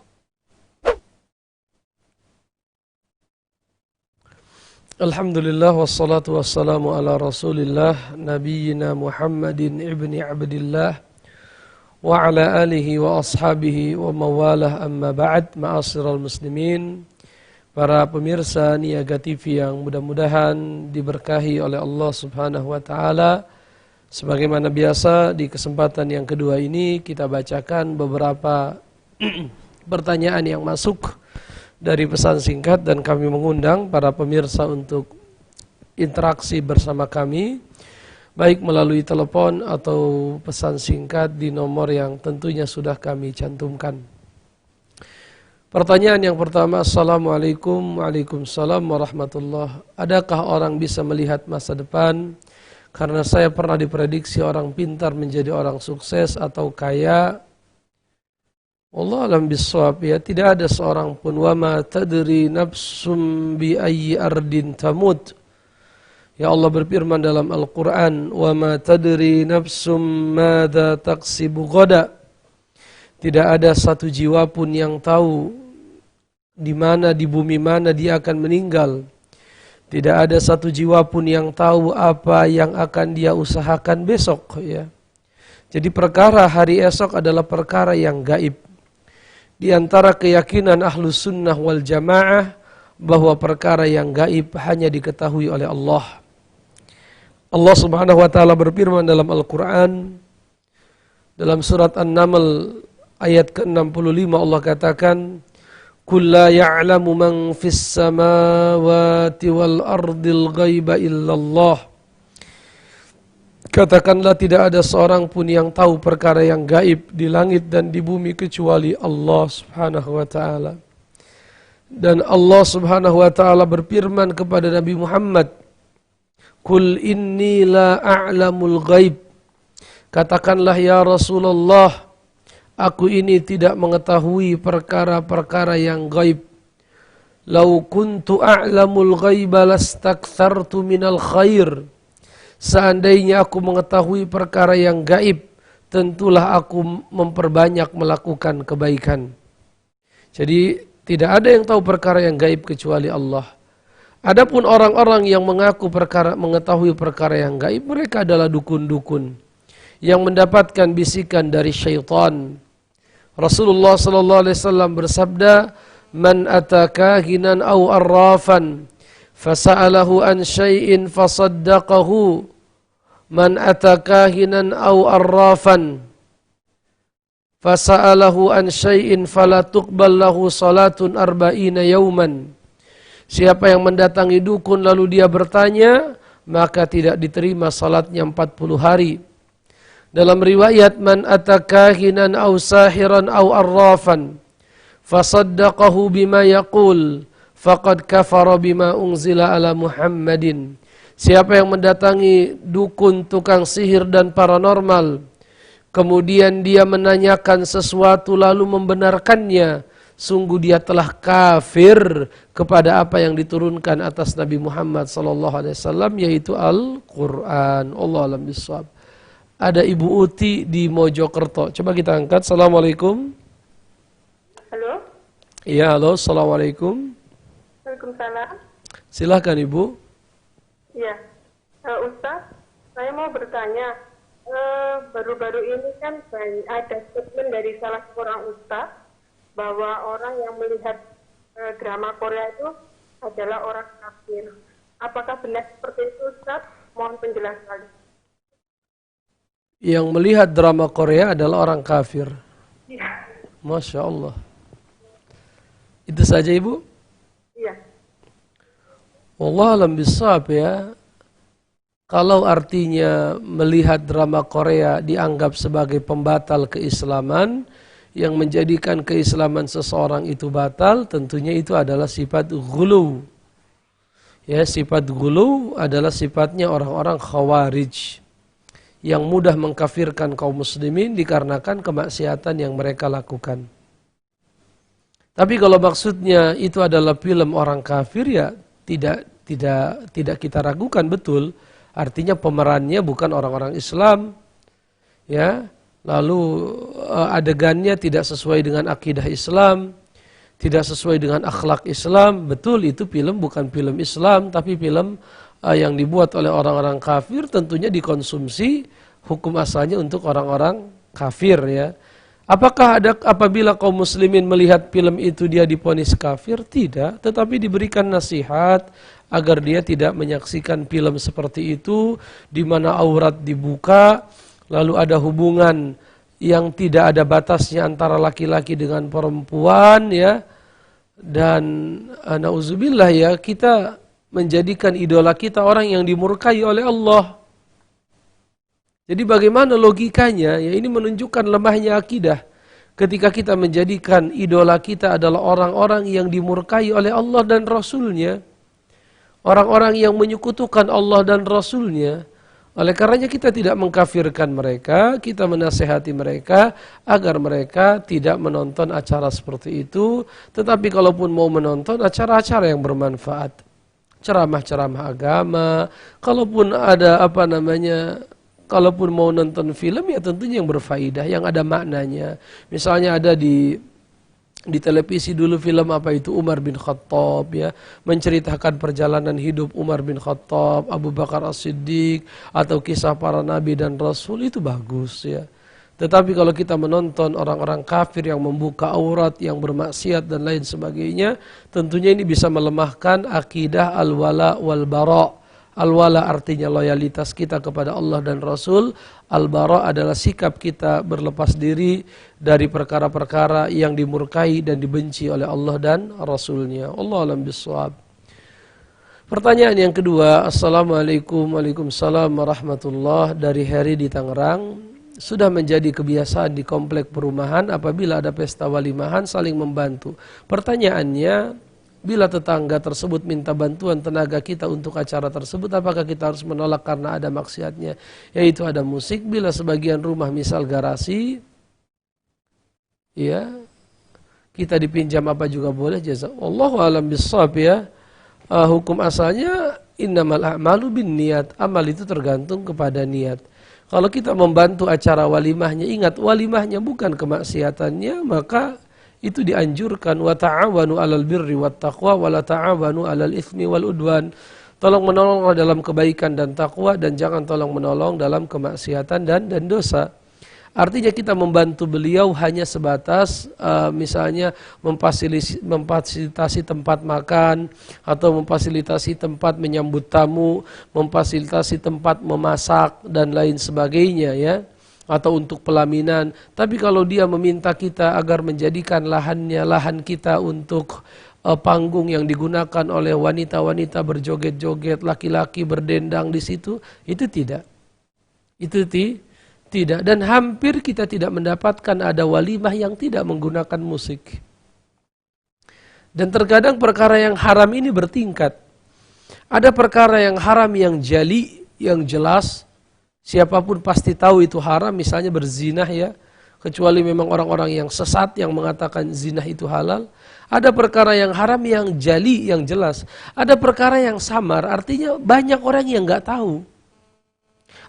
Alhamdulillah wassalatu wassalamu ala rasulillah nabiyina Muhammadin ibni abdillah wa ala alihi wa ashabihi wa mawalah amma ba'd. Ma'asyiral muslimin, para pemirsa Niaga TV yang mudah-mudahan diberkahi oleh Allah Subhanahu wa taala. Sebagaimana biasa di kesempatan yang kedua ini kita bacakan beberapa pertanyaan yang masuk dari pesan singkat dan kami mengundang para pemirsa untuk interaksi bersama kami, baik melalui telepon atau pesan singkat di nomor yang tentunya sudah kami cantumkan. Pertanyaan yang pertama, Assalamualaikum. Waalaikumsalam warahmatullahi. Adakah orang bisa melihat masa depan? Karena saya pernah diprediksi orang pintar menjadi orang sukses atau kaya. Allah alam bisawab, ya, tidak ada seorang pun. Wa ma tadri nafsum bi ayyi ardin tamut. Ya Allah berfirman dalam Al-Quran, wa ma tadri nafsum madza taksibu ghadan. Tidak ada satu jiwa pun yang tahu di mana, di bumi mana dia akan meninggal. Tidak ada satu jiwa pun yang tahu apa yang akan dia usahakan besok, ya. Jadi perkara hari esok adalah perkara yang gaib. Di antara keyakinan Ahlus Sunnah wal Jamaah bahwa perkara yang gaib hanya diketahui oleh Allah. Allah Subhanahu wa taala berfirman dalam Al-Qur'an dalam surat An-Naml ayat ke-65, Allah katakan, "Qul la ya'lamu man fis samawati wal ardil ghaiba illallah." Katakanlah tidak ada seorang pun yang tahu perkara yang gaib di langit dan di bumi kecuali Allah Subhanahu wa taala. Dan Allah Subhanahu wa taala berfirman kepada Nabi Muhammad, "Qul inni la a'lamul ghaib." Katakanlah ya Rasulullah, aku ini tidak mengetahui perkara-perkara yang gaib. "Lau kuntu a'lamul ghaiba lastakthartu minal khair." Seandainya aku mengetahui perkara yang gaib, tentulah aku memperbanyak melakukan kebaikan. Jadi tidak ada yang tahu perkara yang gaib kecuali Allah. Adapun orang-orang yang mengaku mengetahui perkara yang gaib, mereka adalah dukun-dukun yang mendapatkan bisikan dari syaitan. Rasulullah sallallahu alaihi wasallam bersabda, "Man ataka hinan aw arrafan fasa'alahu an syai'in fasaddaqahu, man ataka hinan aw arrafan fasa'alahu an syai'in fala tuqbal lahu salatun arba'ina yauman." Siapa yang mendatangi dukun lalu dia bertanya, maka tidak diterima salatnya 40 hari. Dalam riwayat, "Man ataka hinan aw sahiran aw arrafan fasaddaqahu bima yaqul faqad kafara bima unzila ala Muhammadin." Siapa yang mendatangi dukun, tukang sihir dan paranormal, kemudian dia menanyakan sesuatu lalu membenarkannya, sungguh dia telah kafir kepada apa yang diturunkan atas Nabi Muhammad SAW, yaitu Al-Quran. Allah alam bisawab. Ada Ibu Uti di Mojokerto. Coba kita angkat. Assalamualaikum. Halo. Iya, halo. Assalamualaikum. Waalaikumsalam. Silahkan Ibu. Ya, Ustaz, saya mau bertanya. Baru-baru ini kan ada statement dari salah seorang Ustaz bahwa orang yang melihat drama Korea itu adalah orang kafir. Apakah benar seperti itu, Ustaz? Mohon penjelasan. Yang melihat drama Korea adalah orang kafir. Iya. Masya Allah. Itu saja Ibu? Iya. Allah alam bisawab, ya. Kalau artinya melihat drama Korea dianggap sebagai pembatal keislaman, yang menjadikan keislaman seseorang itu batal, tentunya itu adalah sifat ghulu. Ya, sifat ghulu adalah sifatnya orang-orang khawarij yang mudah mengkafirkan kaum muslimin dikarenakan kemaksiatan yang mereka lakukan. Tapi kalau maksudnya itu adalah film orang kafir, ya tidak kita ragukan, betul. Artinya pemerannya bukan orang-orang Islam, ya. Lalu adegannya tidak sesuai dengan akidah Islam, tidak sesuai dengan akhlak Islam. Betul, itu film bukan film Islam, tapi film yang dibuat oleh orang-orang kafir, tentunya dikonsumsi, hukum asalnya untuk orang-orang kafir, ya. Apakah apabila kaum muslimin melihat film itu dia divonis kafir? Tidak, tetapi diberikan nasihat agar dia tidak menyaksikan film seperti itu, di mana aurat dibuka, lalu ada hubungan yang tidak ada batasnya antara laki-laki dengan perempuan, ya. Dan nauzubillah, ya, kita menjadikan idola kita orang yang dimurkai oleh Allah. Jadi bagaimana logikanya? Ya, ini menunjukkan lemahnya akidah. Ketika kita menjadikan idola kita adalah orang-orang yang dimurkai oleh Allah dan Rasulnya, orang-orang yang menyekutukan Allah dan Rasulnya. Oleh karenanya kita tidak mengkafirkan mereka, kita menasehati mereka agar mereka tidak menonton acara seperti itu. Tetapi kalaupun mau menonton acara-acara yang bermanfaat, ceramah-ceramah agama, kalaupun ada kalaupun mau nonton film, ya tentunya yang berfaedah, yang ada maknanya. Misalnya ada di Di televisi dulu film apa itu Umar bin Khattab ya, menceritakan perjalanan hidup Umar bin Khattab, Abu Bakar As-Siddiq atau kisah para nabi dan rasul, itu bagus ya. Tetapi kalau kita menonton orang-orang kafir yang membuka aurat, yang bermaksiat dan lain sebagainya, tentunya ini bisa melemahkan akidah al-wala wal bara'. Al-wala artinya loyalitas kita kepada Allah dan Rasul. Al-bara adalah sikap kita berlepas diri dari perkara-perkara yang dimurkai dan dibenci oleh Allah dan Rasulnya. Allah alam bisawab. Pertanyaan yang kedua. Assalamualaikum. Waalaikumsalam warahmatullah. Dari Heri di Tangerang. Sudah menjadi kebiasaan di komplek perumahan apabila ada pesta walimahan saling membantu. Pertanyaannya, bila tetangga tersebut minta bantuan tenaga kita untuk acara tersebut, apakah kita harus menolak karena ada maksiatnya, yaitu ada musik? Bila sebagian rumah misal garasi, ya kita dipinjam apa juga boleh. Wallahu a'lam bishawab ya. Hukum asalnya innamal a'malu binniyat. Amal itu tergantung kepada niat. Kalau kita membantu acara walimahnya, ingat walimahnya bukan kemaksiatannya, maka itu dianjurkan, wa ta'awanu 'alal birri wat taqwa wa la ta'awanu 'alal itsmi wal udwan. Tolong menolong dalam kebaikan dan takwa, dan jangan tolong menolong dalam kemaksiatan dan dosa. Artinya kita membantu beliau hanya sebatas misalnya memfasilitasi tempat makan, atau memfasilitasi tempat menyambut tamu, memfasilitasi tempat memasak dan lain sebagainya ya, atau untuk pelaminan. Tapi kalau dia meminta kita agar menjadikan lahan kita untuk panggung yang digunakan oleh wanita-wanita berjoget-joget, laki-laki berdendang di situ, itu tidak. Itu tidak. Dan hampir kita tidak mendapatkan ada walimah yang tidak menggunakan musik. Dan terkadang perkara yang haram ini bertingkat. Ada perkara yang haram yang jali, yang jelas, siapapun pasti tahu itu haram, misalnya berzinah ya, kecuali memang orang-orang yang sesat yang mengatakan zinah itu halal. Ada perkara yang haram yang jali, yang jelas. Ada perkara yang samar, artinya banyak orang yang nggak tahu.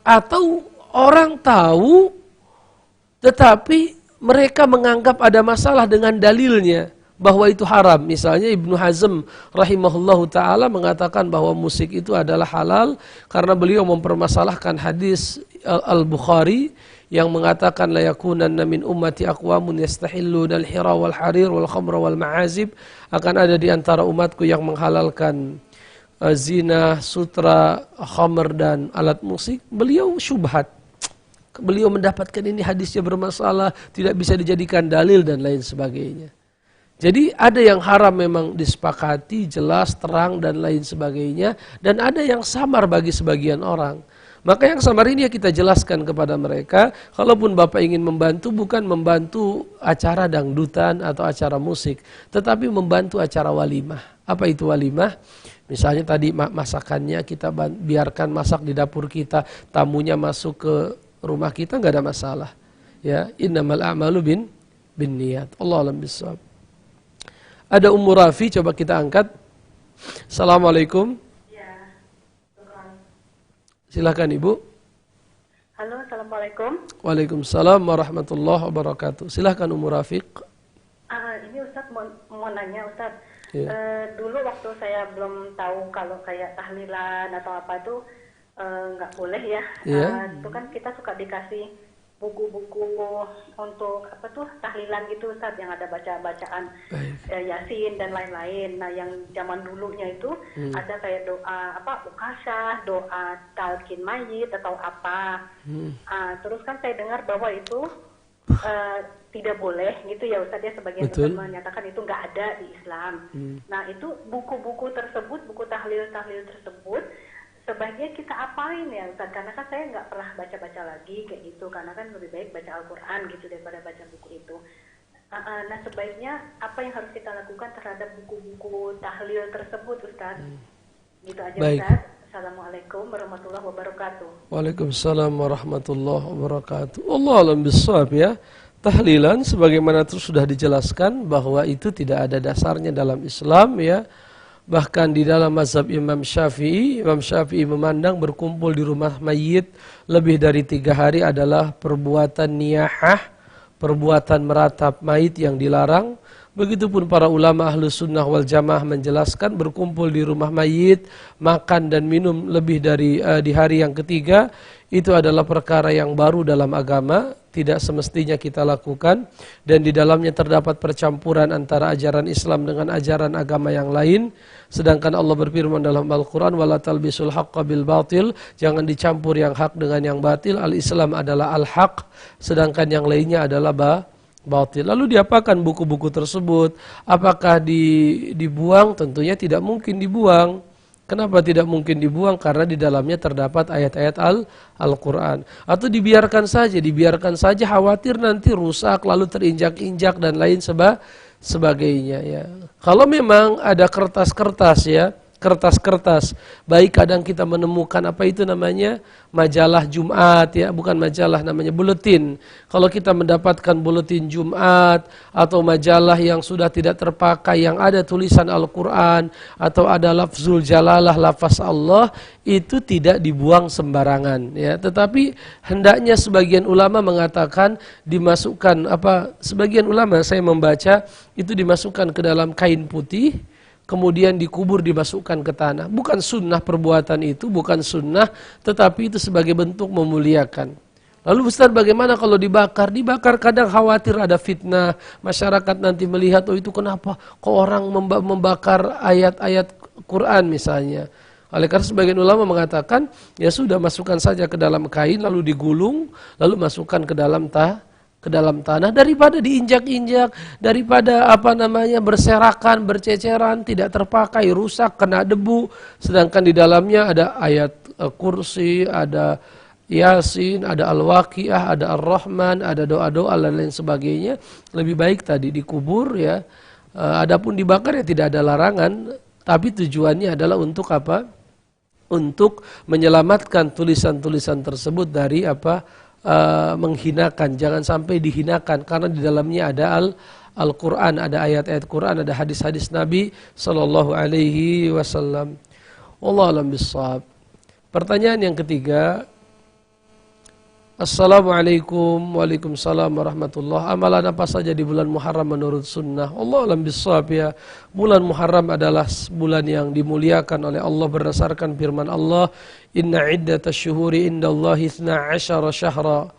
Atau orang tahu, tetapi mereka menganggap ada masalah dengan dalilnya bahwa itu haram. Misalnya Ibnu Hazm rahimahullahu ta'ala mengatakan bahwa musik itu adalah halal karena beliau mempermasalahkan hadis Al-Bukhari yang mengatakan la yakunanna min ummati aqwamun yastahilluna al-hira wal harir wal khamra wal ma'azib, akan ada di antara umatku yang menghalalkan zina, sutra, khamr dan alat musik. Beliau syubhat. Beliau mendapatkan ini hadisnya bermasalah, tidak bisa dijadikan dalil dan lain sebagainya. Jadi ada yang haram memang disepakati, jelas, terang dan lain sebagainya. Dan ada yang samar bagi sebagian orang. Maka yang samar ini ya kita jelaskan kepada mereka. Kalaupun Bapak ingin membantu, bukan membantu acara dangdutan atau acara musik, tetapi membantu acara walimah. Apa itu walimah? Misalnya tadi masakannya kita biarkan masak di dapur kita, tamunya masuk ke rumah kita, nggak ada masalah. Ya, innamal a'malu binniyat. Allah alam bisawab. Ada Ummu Rafi, coba kita angkat. Assalamualaikum. Ya. Silakan Ibu. Halo, assalamualaikum. Waalaikumsalam warahmatullahi wabarakatuh. Silakan Ummu Rafiq. Ini Ustaz mau nanya Ustaz. Ya. Dulu waktu saya belum tahu kalau kayak tahlilan atau apa itu nggak boleh ya. Ya. Itu kan kita suka dikasih buku-buku untuk apa tuh tahlilan gitu Ustaz, yang ada bacaan Yasin dan lain-lain. Nah yang zaman dulunya itu ada kayak doa apa ukasah, doa talqin mayit atau apa. Terus kan saya dengar bahwa itu tidak boleh gitu ya Ustaz ya, sebagian Ustaz menyatakan itu nggak ada di Islam. Nah itu buku-buku tersebut, buku tahlil-tahlil tersebut sebaiknya kita apain ya Ustaz, karena kan saya nggak pernah baca-baca lagi kayak gitu, karena kan lebih baik baca Al-Quran gitu daripada baca buku itu. Nah sebaiknya apa yang harus kita lakukan terhadap buku-buku tahlil tersebut Ustaz? Gitu aja. Baik. Ustaz. Assalamualaikum warahmatullahi wabarakatuh. Waalaikumsalam warahmatullahi wabarakatuh. Allah alam bisawab ya. Tahlilan sebagaimana sudah dijelaskan bahwa itu tidak ada dasarnya dalam Islam ya. Bahkan di dalam mazhab Imam Syafi'i memandang berkumpul di rumah mayit lebih dari 3 hari adalah perbuatan niyahah, perbuatan meratap mayit yang dilarang. Begitupun para ulama ahlus sunnah wal jamaah menjelaskan berkumpul di rumah mayit, makan dan minum lebih dari di hari yang ketiga, itu adalah perkara yang baru dalam agama, tidak semestinya kita lakukan, dan di dalamnya terdapat percampuran antara ajaran Islam dengan ajaran agama yang lain. Sedangkan Allah berfirman dalam Al-Quran, wala talbisul haqqa bil batil, jangan dicampur yang hak dengan yang batil. Al-Islam adalah al-haq, sedangkan yang lainnya adalah batil. Lalu diapakan buku-buku tersebut? Apakah dibuang? Tentunya tidak mungkin dibuang. Kenapa tidak mungkin dibuang? Karena di dalamnya terdapat ayat-ayat Al-Quran. Atau dibiarkan saja, khawatir nanti rusak, lalu terinjak-injak dan lain sebagainya. Ya. Kalau memang ada kertas-kertas ya, kertas-kertas, baik kadang kita menemukan apa itu namanya majalah Jumat ya, bukan majalah, namanya buletin. Kalau kita mendapatkan buletin Jumat atau majalah yang sudah tidak terpakai yang ada tulisan Al-Quran atau ada lafzul jalalah, lafaz Allah, itu tidak dibuang sembarangan ya. Tetapi hendaknya sebagian ulama mengatakan dimasukkan sebagian ulama saya membaca itu dimasukkan ke dalam kain putih, kemudian dikubur, dimasukkan ke tanah. Bukan sunnah perbuatan itu, bukan sunnah, tetapi itu sebagai bentuk memuliakan. Lalu Ustaz, bagaimana kalau dibakar? Dibakar kadang khawatir ada fitnah, masyarakat nanti melihat, oh itu kenapa kok orang membakar ayat-ayat Quran misalnya. Oleh karena sebagian ulama mengatakan, ya sudah, masukkan saja ke dalam kain, lalu digulung, lalu masukkan ke dalam tanah, daripada diinjak-injak, daripada berserakan, berceceran, tidak terpakai, rusak, kena debu, sedangkan di dalamnya ada ayat kursi, ada Yasin, ada Al-Waqiah, ada Ar-Rahman, ada doa-doa dan lain sebagainya. Lebih baik tadi dikubur ya. Adapun dibakar ya tidak ada larangan, tapi tujuannya adalah untuk apa? Untuk menyelamatkan tulisan-tulisan tersebut dari menghinakan, jangan sampai dihinakan, karena di dalamnya ada Al-Quran, ada ayat-ayat Quran, ada hadis-hadis Nabi Sallallahu Alaihi Wasallam. Wallahu a'lam bishawab. Pertanyaan yang ketiga, Assalamualaikum. Waalaikumsalam warahmatullahi. Amalan apa saja di bulan Muharram menurut sunnah? Wallahu a'lam bishawab ya. Bulan Muharram adalah bulan yang dimuliakan oleh Allah berdasarkan firman Allah, Inna iddatash syuhuri indallahi 12 syahra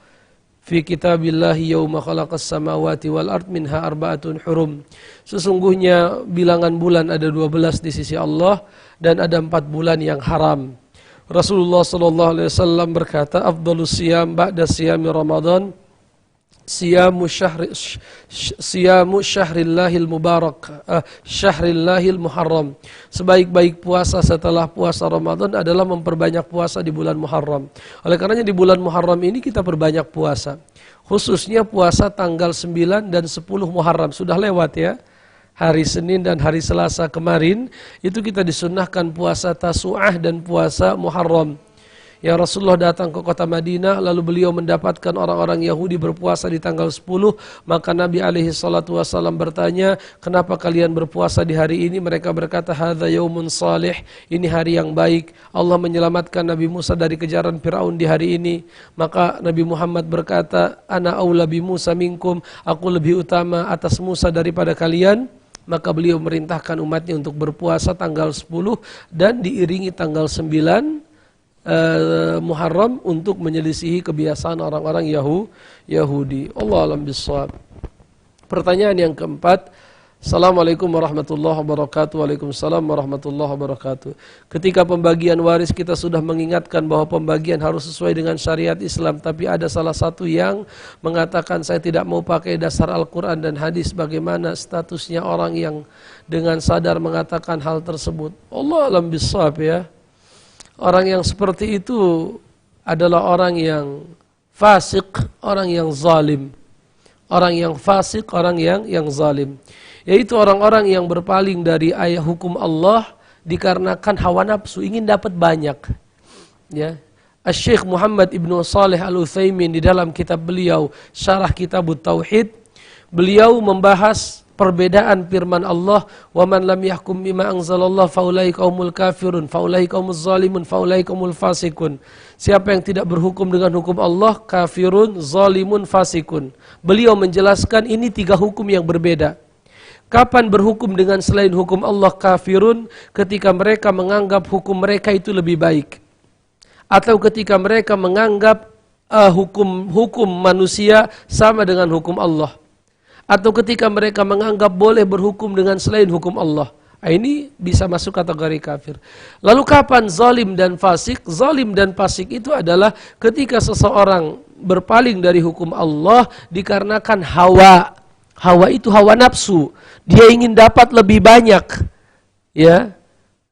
fi kitabillahi yauma khalaqas samawati wal ard minha arba'atun hurum. Sesungguhnya bilangan bulan ada 12 di sisi Allah dan ada 4 bulan yang haram. Rasulullah sallallahu alaihi wasallam berkata, afdhalus siyam ba'da siyami Ramadan siyamu syahrillahil mubarak, syahrillahil muharram. Sebaik-baik puasa setelah puasa Ramadan adalah memperbanyak puasa di bulan Muharram. Oleh karenanya di bulan Muharram ini kita perbanyak puasa. Khususnya puasa tanggal 9 dan 10 Muharram sudah lewat ya. Hari Senin dan hari Selasa kemarin itu kita disunnahkan puasa Tasu'ah dan puasa Muharram. Ya, Rasulullah datang ke kota Madinah, lalu beliau mendapatkan orang-orang Yahudi berpuasa di tanggal 10, maka Nabi alaihi salatu wasallam bertanya, kenapa kalian berpuasa di hari ini? Mereka berkata, hadza yaumun salih, ini hari yang baik. Allah menyelamatkan Nabi Musa dari kejaran Firaun di hari ini. Maka Nabi Muhammad berkata, ana aula bi Musa minkum, aku lebih utama atas Musa daripada kalian. Maka beliau merintahkan umatnya untuk berpuasa tanggal 10 dan diiringi tanggal 9 Muharram untuk menyelisihi kebiasaan orang-orang Yahudi. Allah alam bissawab. Pertanyaan yang keempat, Assalamualaikum warahmatullahi wabarakatuh. Waalaikumsalam warahmatullahi wabarakatuh. Ketika pembagian waris kita sudah mengingatkan bahwa pembagian harus sesuai dengan syariat Islam, tapi ada salah satu yang mengatakan saya tidak mau pakai dasar Al-Quran dan hadis. Bagaimana statusnya orang yang dengan sadar mengatakan hal tersebut? Allah alam bissawab ya. Orang yang seperti itu adalah orang yang fasik, orang yang zalim. Orang yang fasik, orang yang zalim. Yaitu orang-orang yang berpaling dari ayat hukum Allah dikarenakan hawa nafsu, ingin dapat banyak. Ya. Asy-Syaikh Muhammad Ibnu Shalih Al-Utsaimin di dalam kitab beliau Syarah Kitabut Tauhid, beliau membahas perbedaan firman Allah, wa man lam yahkum bima anzalallah faulaika humul kafirun faulaika humuz zalimun faulaika humul fasikun. Siapa yang tidak berhukum dengan hukum Allah, kafirun, zalimun, fasikun. Beliau menjelaskan ini 3 hukum yang berbeda. Kapan berhukum dengan selain hukum Allah kafirun? Ketika mereka menganggap hukum mereka itu lebih baik. Atau ketika mereka menganggap hukum manusia sama dengan hukum Allah. Atau ketika mereka menganggap boleh berhukum dengan selain hukum Allah. Ini bisa masuk kategori kafir. Lalu kapan zalim dan fasik? Zalim dan fasik itu adalah ketika seseorang berpaling dari hukum Allah dikarenakan hawa. Hawa itu hawa nafsu. Dia ingin dapat lebih banyak. Ya.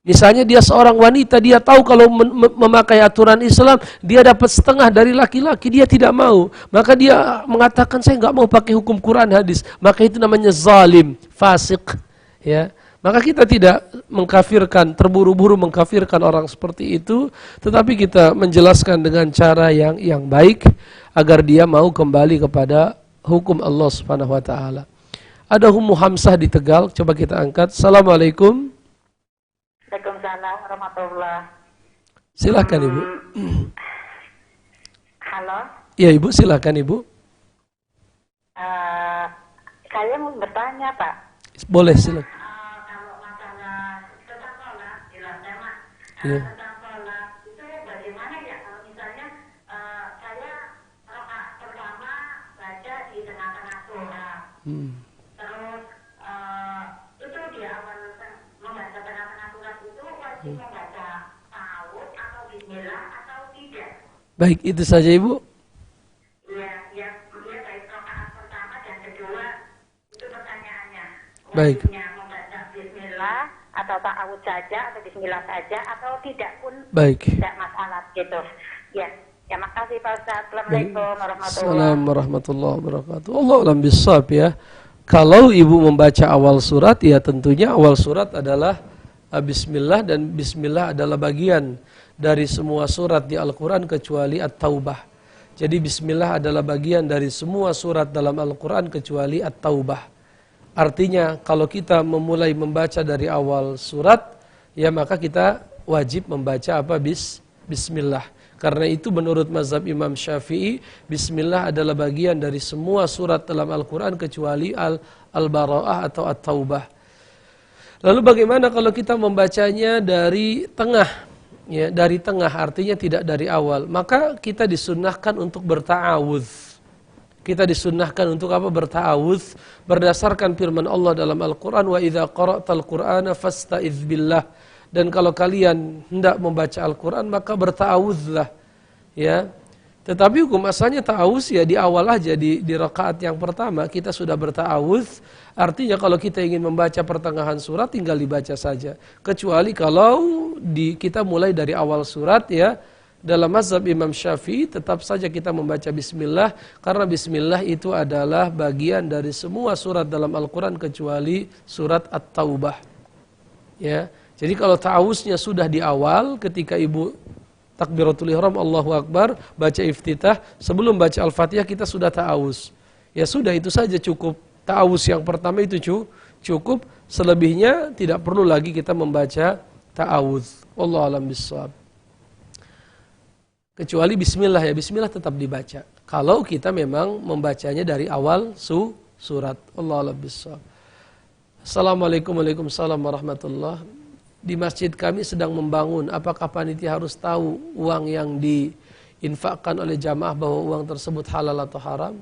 Misalnya dia seorang wanita, dia tahu kalau memakai aturan Islam, dia dapat setengah dari laki-laki, dia tidak mau. Maka dia mengatakan, saya nggak mau pakai hukum Quran hadis. Maka itu namanya zalim, fasik. Ya. Maka kita tidak mengkafirkan, terburu-buru mengkafirkan orang seperti itu, tetapi kita menjelaskan dengan cara yang baik agar dia mau kembali kepada hukum Allah Subhanahu wa taala. Ada Ummu Hamzah di Tegal, coba kita angkat. Assalamualaikum. Waalaikumsalam warahmatullahi. Silakan Ibu. Halo. Ya Ibu, silakan Ibu. Saya mau bertanya Pak. Boleh, silakan. Kalau masalah tentang sholat, jelas tema. Iya. Tentang sholat itu bagaimana ya? Kalau misalnya saya rakaat pertama baca di tengah-tengah sholat. Terus itu di awal membaca tengah-tengah sholat itu wajib membaca ta'awudz atau bismillah atau tidak? Baik, itu saja Ibu. Iya, baik rakaat pertama dan kedua itu pertanyaannya. Baik. Wajibnya membaca bismillah atau ta'awudz saja atau bismillah saja atau tidak pun Baik. tidak masalah gitu. Ya makasih Pak Ustaz. Assalamualaikum Assalamualaikum warahmatullahi wabarakatuh. Allah alam bisawab ya. Kalau Ibu membaca awal surat, ya tentunya awal surat adalah Bismillah, dan Bismillah adalah bagian dari semua surat di Al-Quran kecuali At-Taubah. Jadi Bismillah adalah bagian dari semua surat dalam Al-Quran kecuali At-Taubah. Artinya kalau kita memulai membaca dari awal surat, ya maka kita wajib membaca apa? Bismillah. Karena itu menurut mazhab Imam Syafi'i, Bismillah adalah bagian dari semua surat dalam Al-Quran kecuali Al-Bara'ah atau At-Taubah. Lalu bagaimana kalau kita membacanya dari tengah? Ya, dari tengah artinya tidak dari awal. Maka kita disunnahkan untuk berta'awudz. Kita disunnahkan untuk apa? Berta'awudz berdasarkan firman Allah dalam Al-Quran, wa idza qara'tal Qur'ana fasta'idz billah. Dan kalau kalian hendak membaca Al-Quran maka berta'awudzlah. Ya. Tetapi hukum asalnya ta'awudz ya di awal aja, di rakaat yang pertama kita sudah berta'awudz. Artinya kalau kita ingin membaca pertengahan surat tinggal dibaca saja. Kecuali kalau kita mulai dari awal surat ya. Dalam mazhab Imam Syafi'i tetap saja kita membaca Bismillah, karena Bismillah itu adalah bagian dari semua surat dalam Al-Quran kecuali surat At-Taubah. Ya. Jadi kalau ta'awudznya sudah di awal ketika Ibu takbiratul ihram Allahu Akbar, baca iftitah, sebelum baca Al-Fatihah kita sudah ta'awudz. Ya sudah, itu saja cukup. Ta'awudz yang pertama itu cukup, selebihnya tidak perlu lagi kita membaca ta'awudz. Wallahu a'lam bishawab. Kecuali bismillah ya, bismillah tetap dibaca. Kalau kita memang membacanya dari awal surat. Wallahu a'lam bishawab. Assalamualaikum warahmatullahi. Di masjid kami sedang membangun, apakah panitia harus tahu uang yang diinfakkan oleh jamaah bahwa uang tersebut halal atau haram?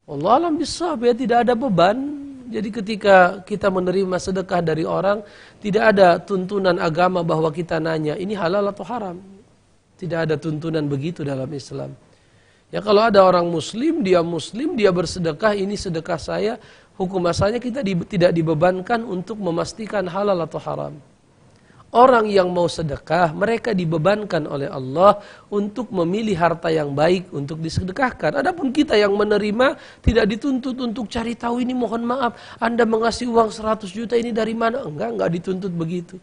Allah alam bisawab ya, tidak ada beban. Jadi ketika kita menerima sedekah dari orang, tidak ada tuntunan agama bahwa kita nanya ini halal atau haram. Tidak ada tuntunan begitu dalam Islam. Ya kalau ada orang muslim, dia bersedekah, ini sedekah saya, hukum asalnya kita tidak dibebankan untuk memastikan halal atau haram. Orang yang mau sedekah, mereka dibebankan oleh Allah untuk memilih harta yang baik untuk disedekahkan. Adapun kita yang menerima tidak dituntut untuk cari tahu ini, mohon maaf, Anda mengasih uang 100 juta ini dari mana? Enggak dituntut begitu.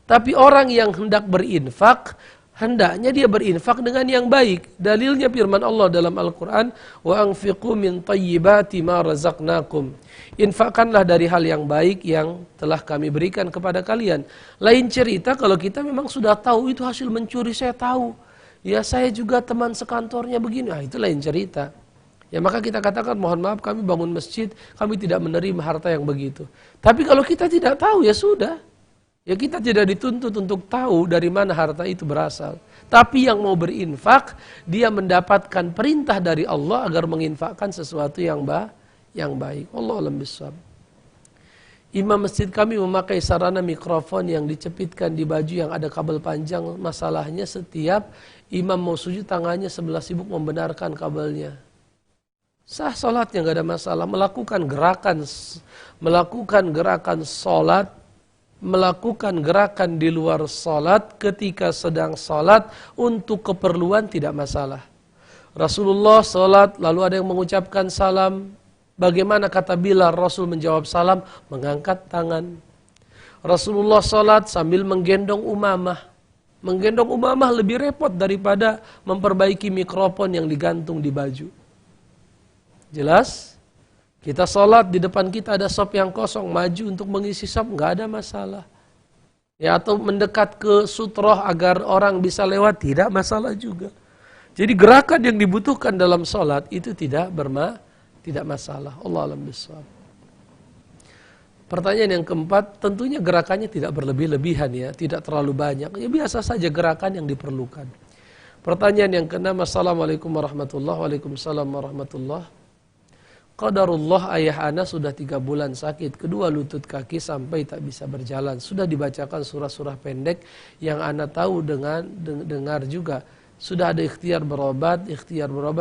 Tapi orang yang hendak berinfak, hendaknya dia berinfak dengan yang baik. Dalilnya firman Allah dalam Al-Quran, wa anfiqu min tayyibati ma razaqnakum. Infakkanlah dari hal yang baik yang telah kami berikan kepada kalian. Lain cerita kalau kita memang sudah tahu itu hasil mencuri, saya tahu. Ya saya juga teman sekantornya begini, itu lain cerita. Ya maka kita katakan mohon maaf kami bangun masjid, kami tidak menerima harta yang begitu. Tapi kalau kita tidak tahu ya sudah. Ya kita tidak dituntut untuk tahu dari mana harta itu berasal. Tapi yang mau berinfak, dia mendapatkan perintah dari Allah agar menginfakkan sesuatu yang baik. Allah alam bisawab. Imam masjid kami memakai sarana mikrofon yang dicepitkan di baju yang ada kabel panjang. Masalahnya setiap imam mau sujud tangannya sebelah sibuk membenarkan kabelnya. Sah sholatnya nggak ada masalah. Melakukan gerakan sholat, melakukan gerakan di luar sholat ketika sedang sholat untuk keperluan tidak masalah. Rasulullah sholat lalu ada yang mengucapkan salam. Bagaimana kata Bilal Rasul menjawab salam? Mengangkat tangan. Rasulullah sholat sambil menggendong Umamah. Menggendong Umamah lebih repot daripada memperbaiki mikrofon yang digantung di baju. Jelas? Kita sholat, di depan kita ada sop yang kosong, maju untuk mengisi sop, nggak ada masalah. Ya, atau mendekat ke sutroh agar orang bisa lewat, tidak masalah juga. Jadi gerakan yang dibutuhkan dalam sholat itu tidak masalah. Allah alam bisawab. Pertanyaan yang keempat, tentunya gerakannya tidak berlebih-lebihan ya, tidak terlalu banyak. Ya biasa saja gerakan yang diperlukan. Pertanyaan yang keenam, Assalamualaikum warahmatullahi wabarakatuh. Waalaikumsalam warahmatullahi. Qadarullah ayah ana sudah 3 bulan sakit, kedua lutut kaki sampai tak bisa berjalan. Sudah dibacakan surah-surah pendek yang ana tahu dengar juga. Sudah ada ikhtiar berobat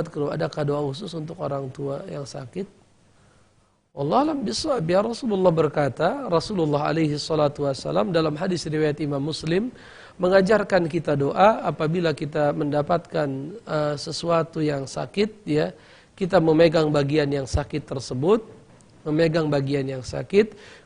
kalau ada doa khusus untuk orang tua yang sakit. Allah alam bisawab. Ya Rasulullah berkata, Rasulullah alaihi salatu wassalam dalam hadis riwayat Imam Muslim mengajarkan kita doa apabila kita mendapatkan sesuatu yang sakit ya. Kita memegang bagian yang sakit tersebut,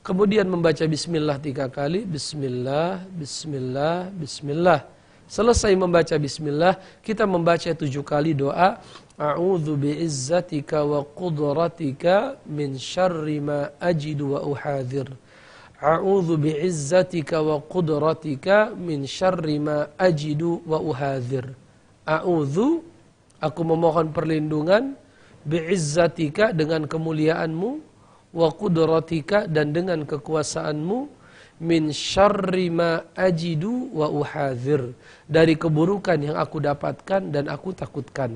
kemudian membaca bismillah 3 kali, bismillah, bismillah, bismillah. Selesai membaca bismillah, kita membaca 7 kali doa, a'udzu bi'izzatika wa qudratika min syarri ma ajidu wa uhadhir. A'udzu bi'izzatika wa qudratika min syarri ma ajidu wa uhadhir. A'udzu, aku memohon perlindungan, bi'izzatika dengan kemuliaanmu, wa qudratika dan dengan kekuasaanmu, min syarri ma ajidu wa uhadhir, dari keburukan yang aku dapatkan dan aku takutkan.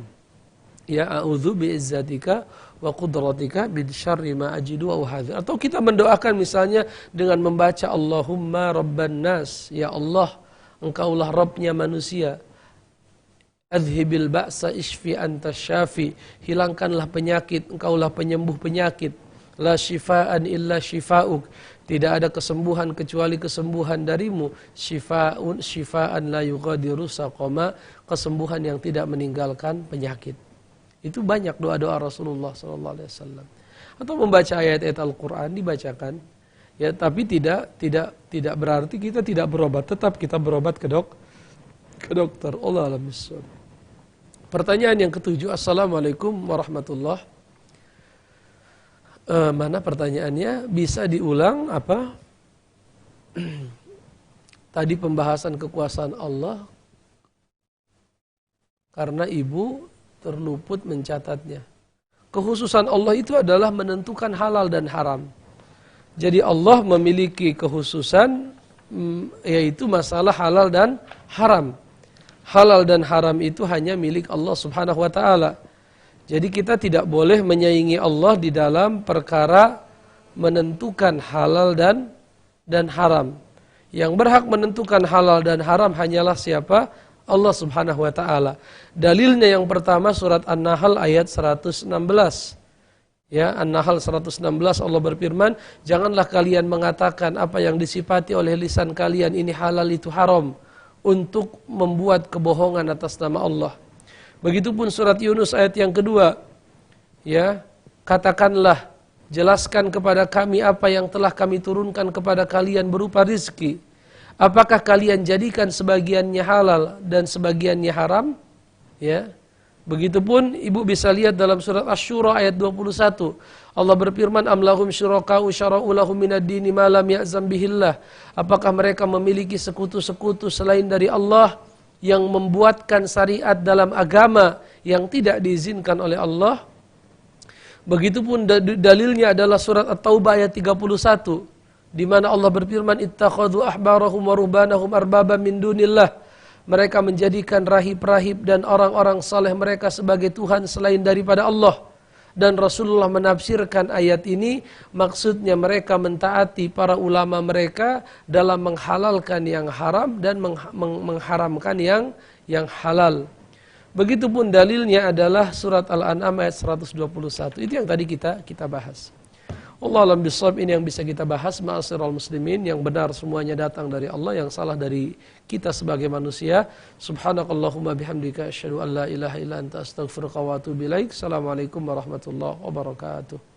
Ya a'udzu bi'izzatika wa qudratika min syarri ma ajidu wa uhadhir. Atau kita mendoakan misalnya dengan membaca Allahumma rabban nas, ya Allah engkaulah Rabbnya manusia. Adhibil ba'sa ishfi anta syafi, hilangkanlah penyakit, engkaulah penyembuh penyakit. La syifaan illa syifa'uk, tidak ada kesembuhan kecuali kesembuhan darimu. Syifaan la yughadiru saqama, kesembuhan yang tidak meninggalkan penyakit. Itu banyak doa-doa Rasulullah SAW. Atau membaca ayat-ayat Al-Quran dibacakan, ya, tapi tidak berarti kita tidak berobat, tetap kita berobat ke dokter. Allah alam bisawab. Pertanyaan yang ke-7, Assalamualaikum warahmatullahi. Mana pertanyaannya? Bisa diulang apa? Tadi pembahasan kekuasaan Allah karena ibu terluput mencatatnya. Kekhususan Allah itu adalah menentukan halal dan haram. Jadi Allah memiliki kekhususan yaitu masalah halal dan haram. Halal dan haram itu hanya milik Allah Subhanahu wa ta'ala. Jadi kita tidak boleh menyaingi Allah di dalam perkara menentukan halal dan haram. Yang berhak menentukan halal dan haram hanyalah siapa? Allah Subhanahu wa ta'ala. Dalilnya yang pertama surat An-Nahl ayat 116. Ya, An-Nahl 116 Allah berfirman, janganlah kalian mengatakan apa yang disifati oleh lisan kalian ini halal itu haram, untuk membuat kebohongan atas nama Allah. Begitupun surat Yunus ayat yang kedua. Ya, katakanlah, jelaskan kepada kami apa yang telah kami turunkan kepada kalian berupa rizki. Apakah kalian jadikan sebagiannya halal dan sebagiannya haram? Ya. Begitupun ibu bisa lihat dalam surat Asy-Syura ayat 21. Allah berfirman, am lahum syuraka'u syara'u lahum minad dini ma lam ya'zam bihillah. Apakah mereka memiliki sekutu-sekutu selain dari Allah yang membuatkan syariat dalam agama yang tidak diizinkan oleh Allah? Begitupun dalilnya adalah surat At-Taubah ayat 31 di mana Allah berfirman ittakhadhu ahbarahum wa ruhbanahum arbaba min dunillah. Mereka menjadikan rahib-rahib dan orang-orang saleh mereka sebagai Tuhan selain daripada Allah. Dan Rasulullah menafsirkan ayat ini maksudnya mereka mentaati para ulama mereka dalam menghalalkan yang haram dan mengharamkan yang halal. Begitupun dalilnya adalah surat Al-An'am ayat 121. Itu yang tadi kita bahas. Allah alam bisawab, ini yang bisa kita bahas. Ma'asyiral muslimin, yang benar semuanya datang dari Allah, yang salah dari kita sebagai manusia. Subhanakallahumma bihamdika asyhadu an la ilaha illa anta astaghfiruka wa atubu ilaik. Assalamualaikum warahmatullahi wabarakatuh.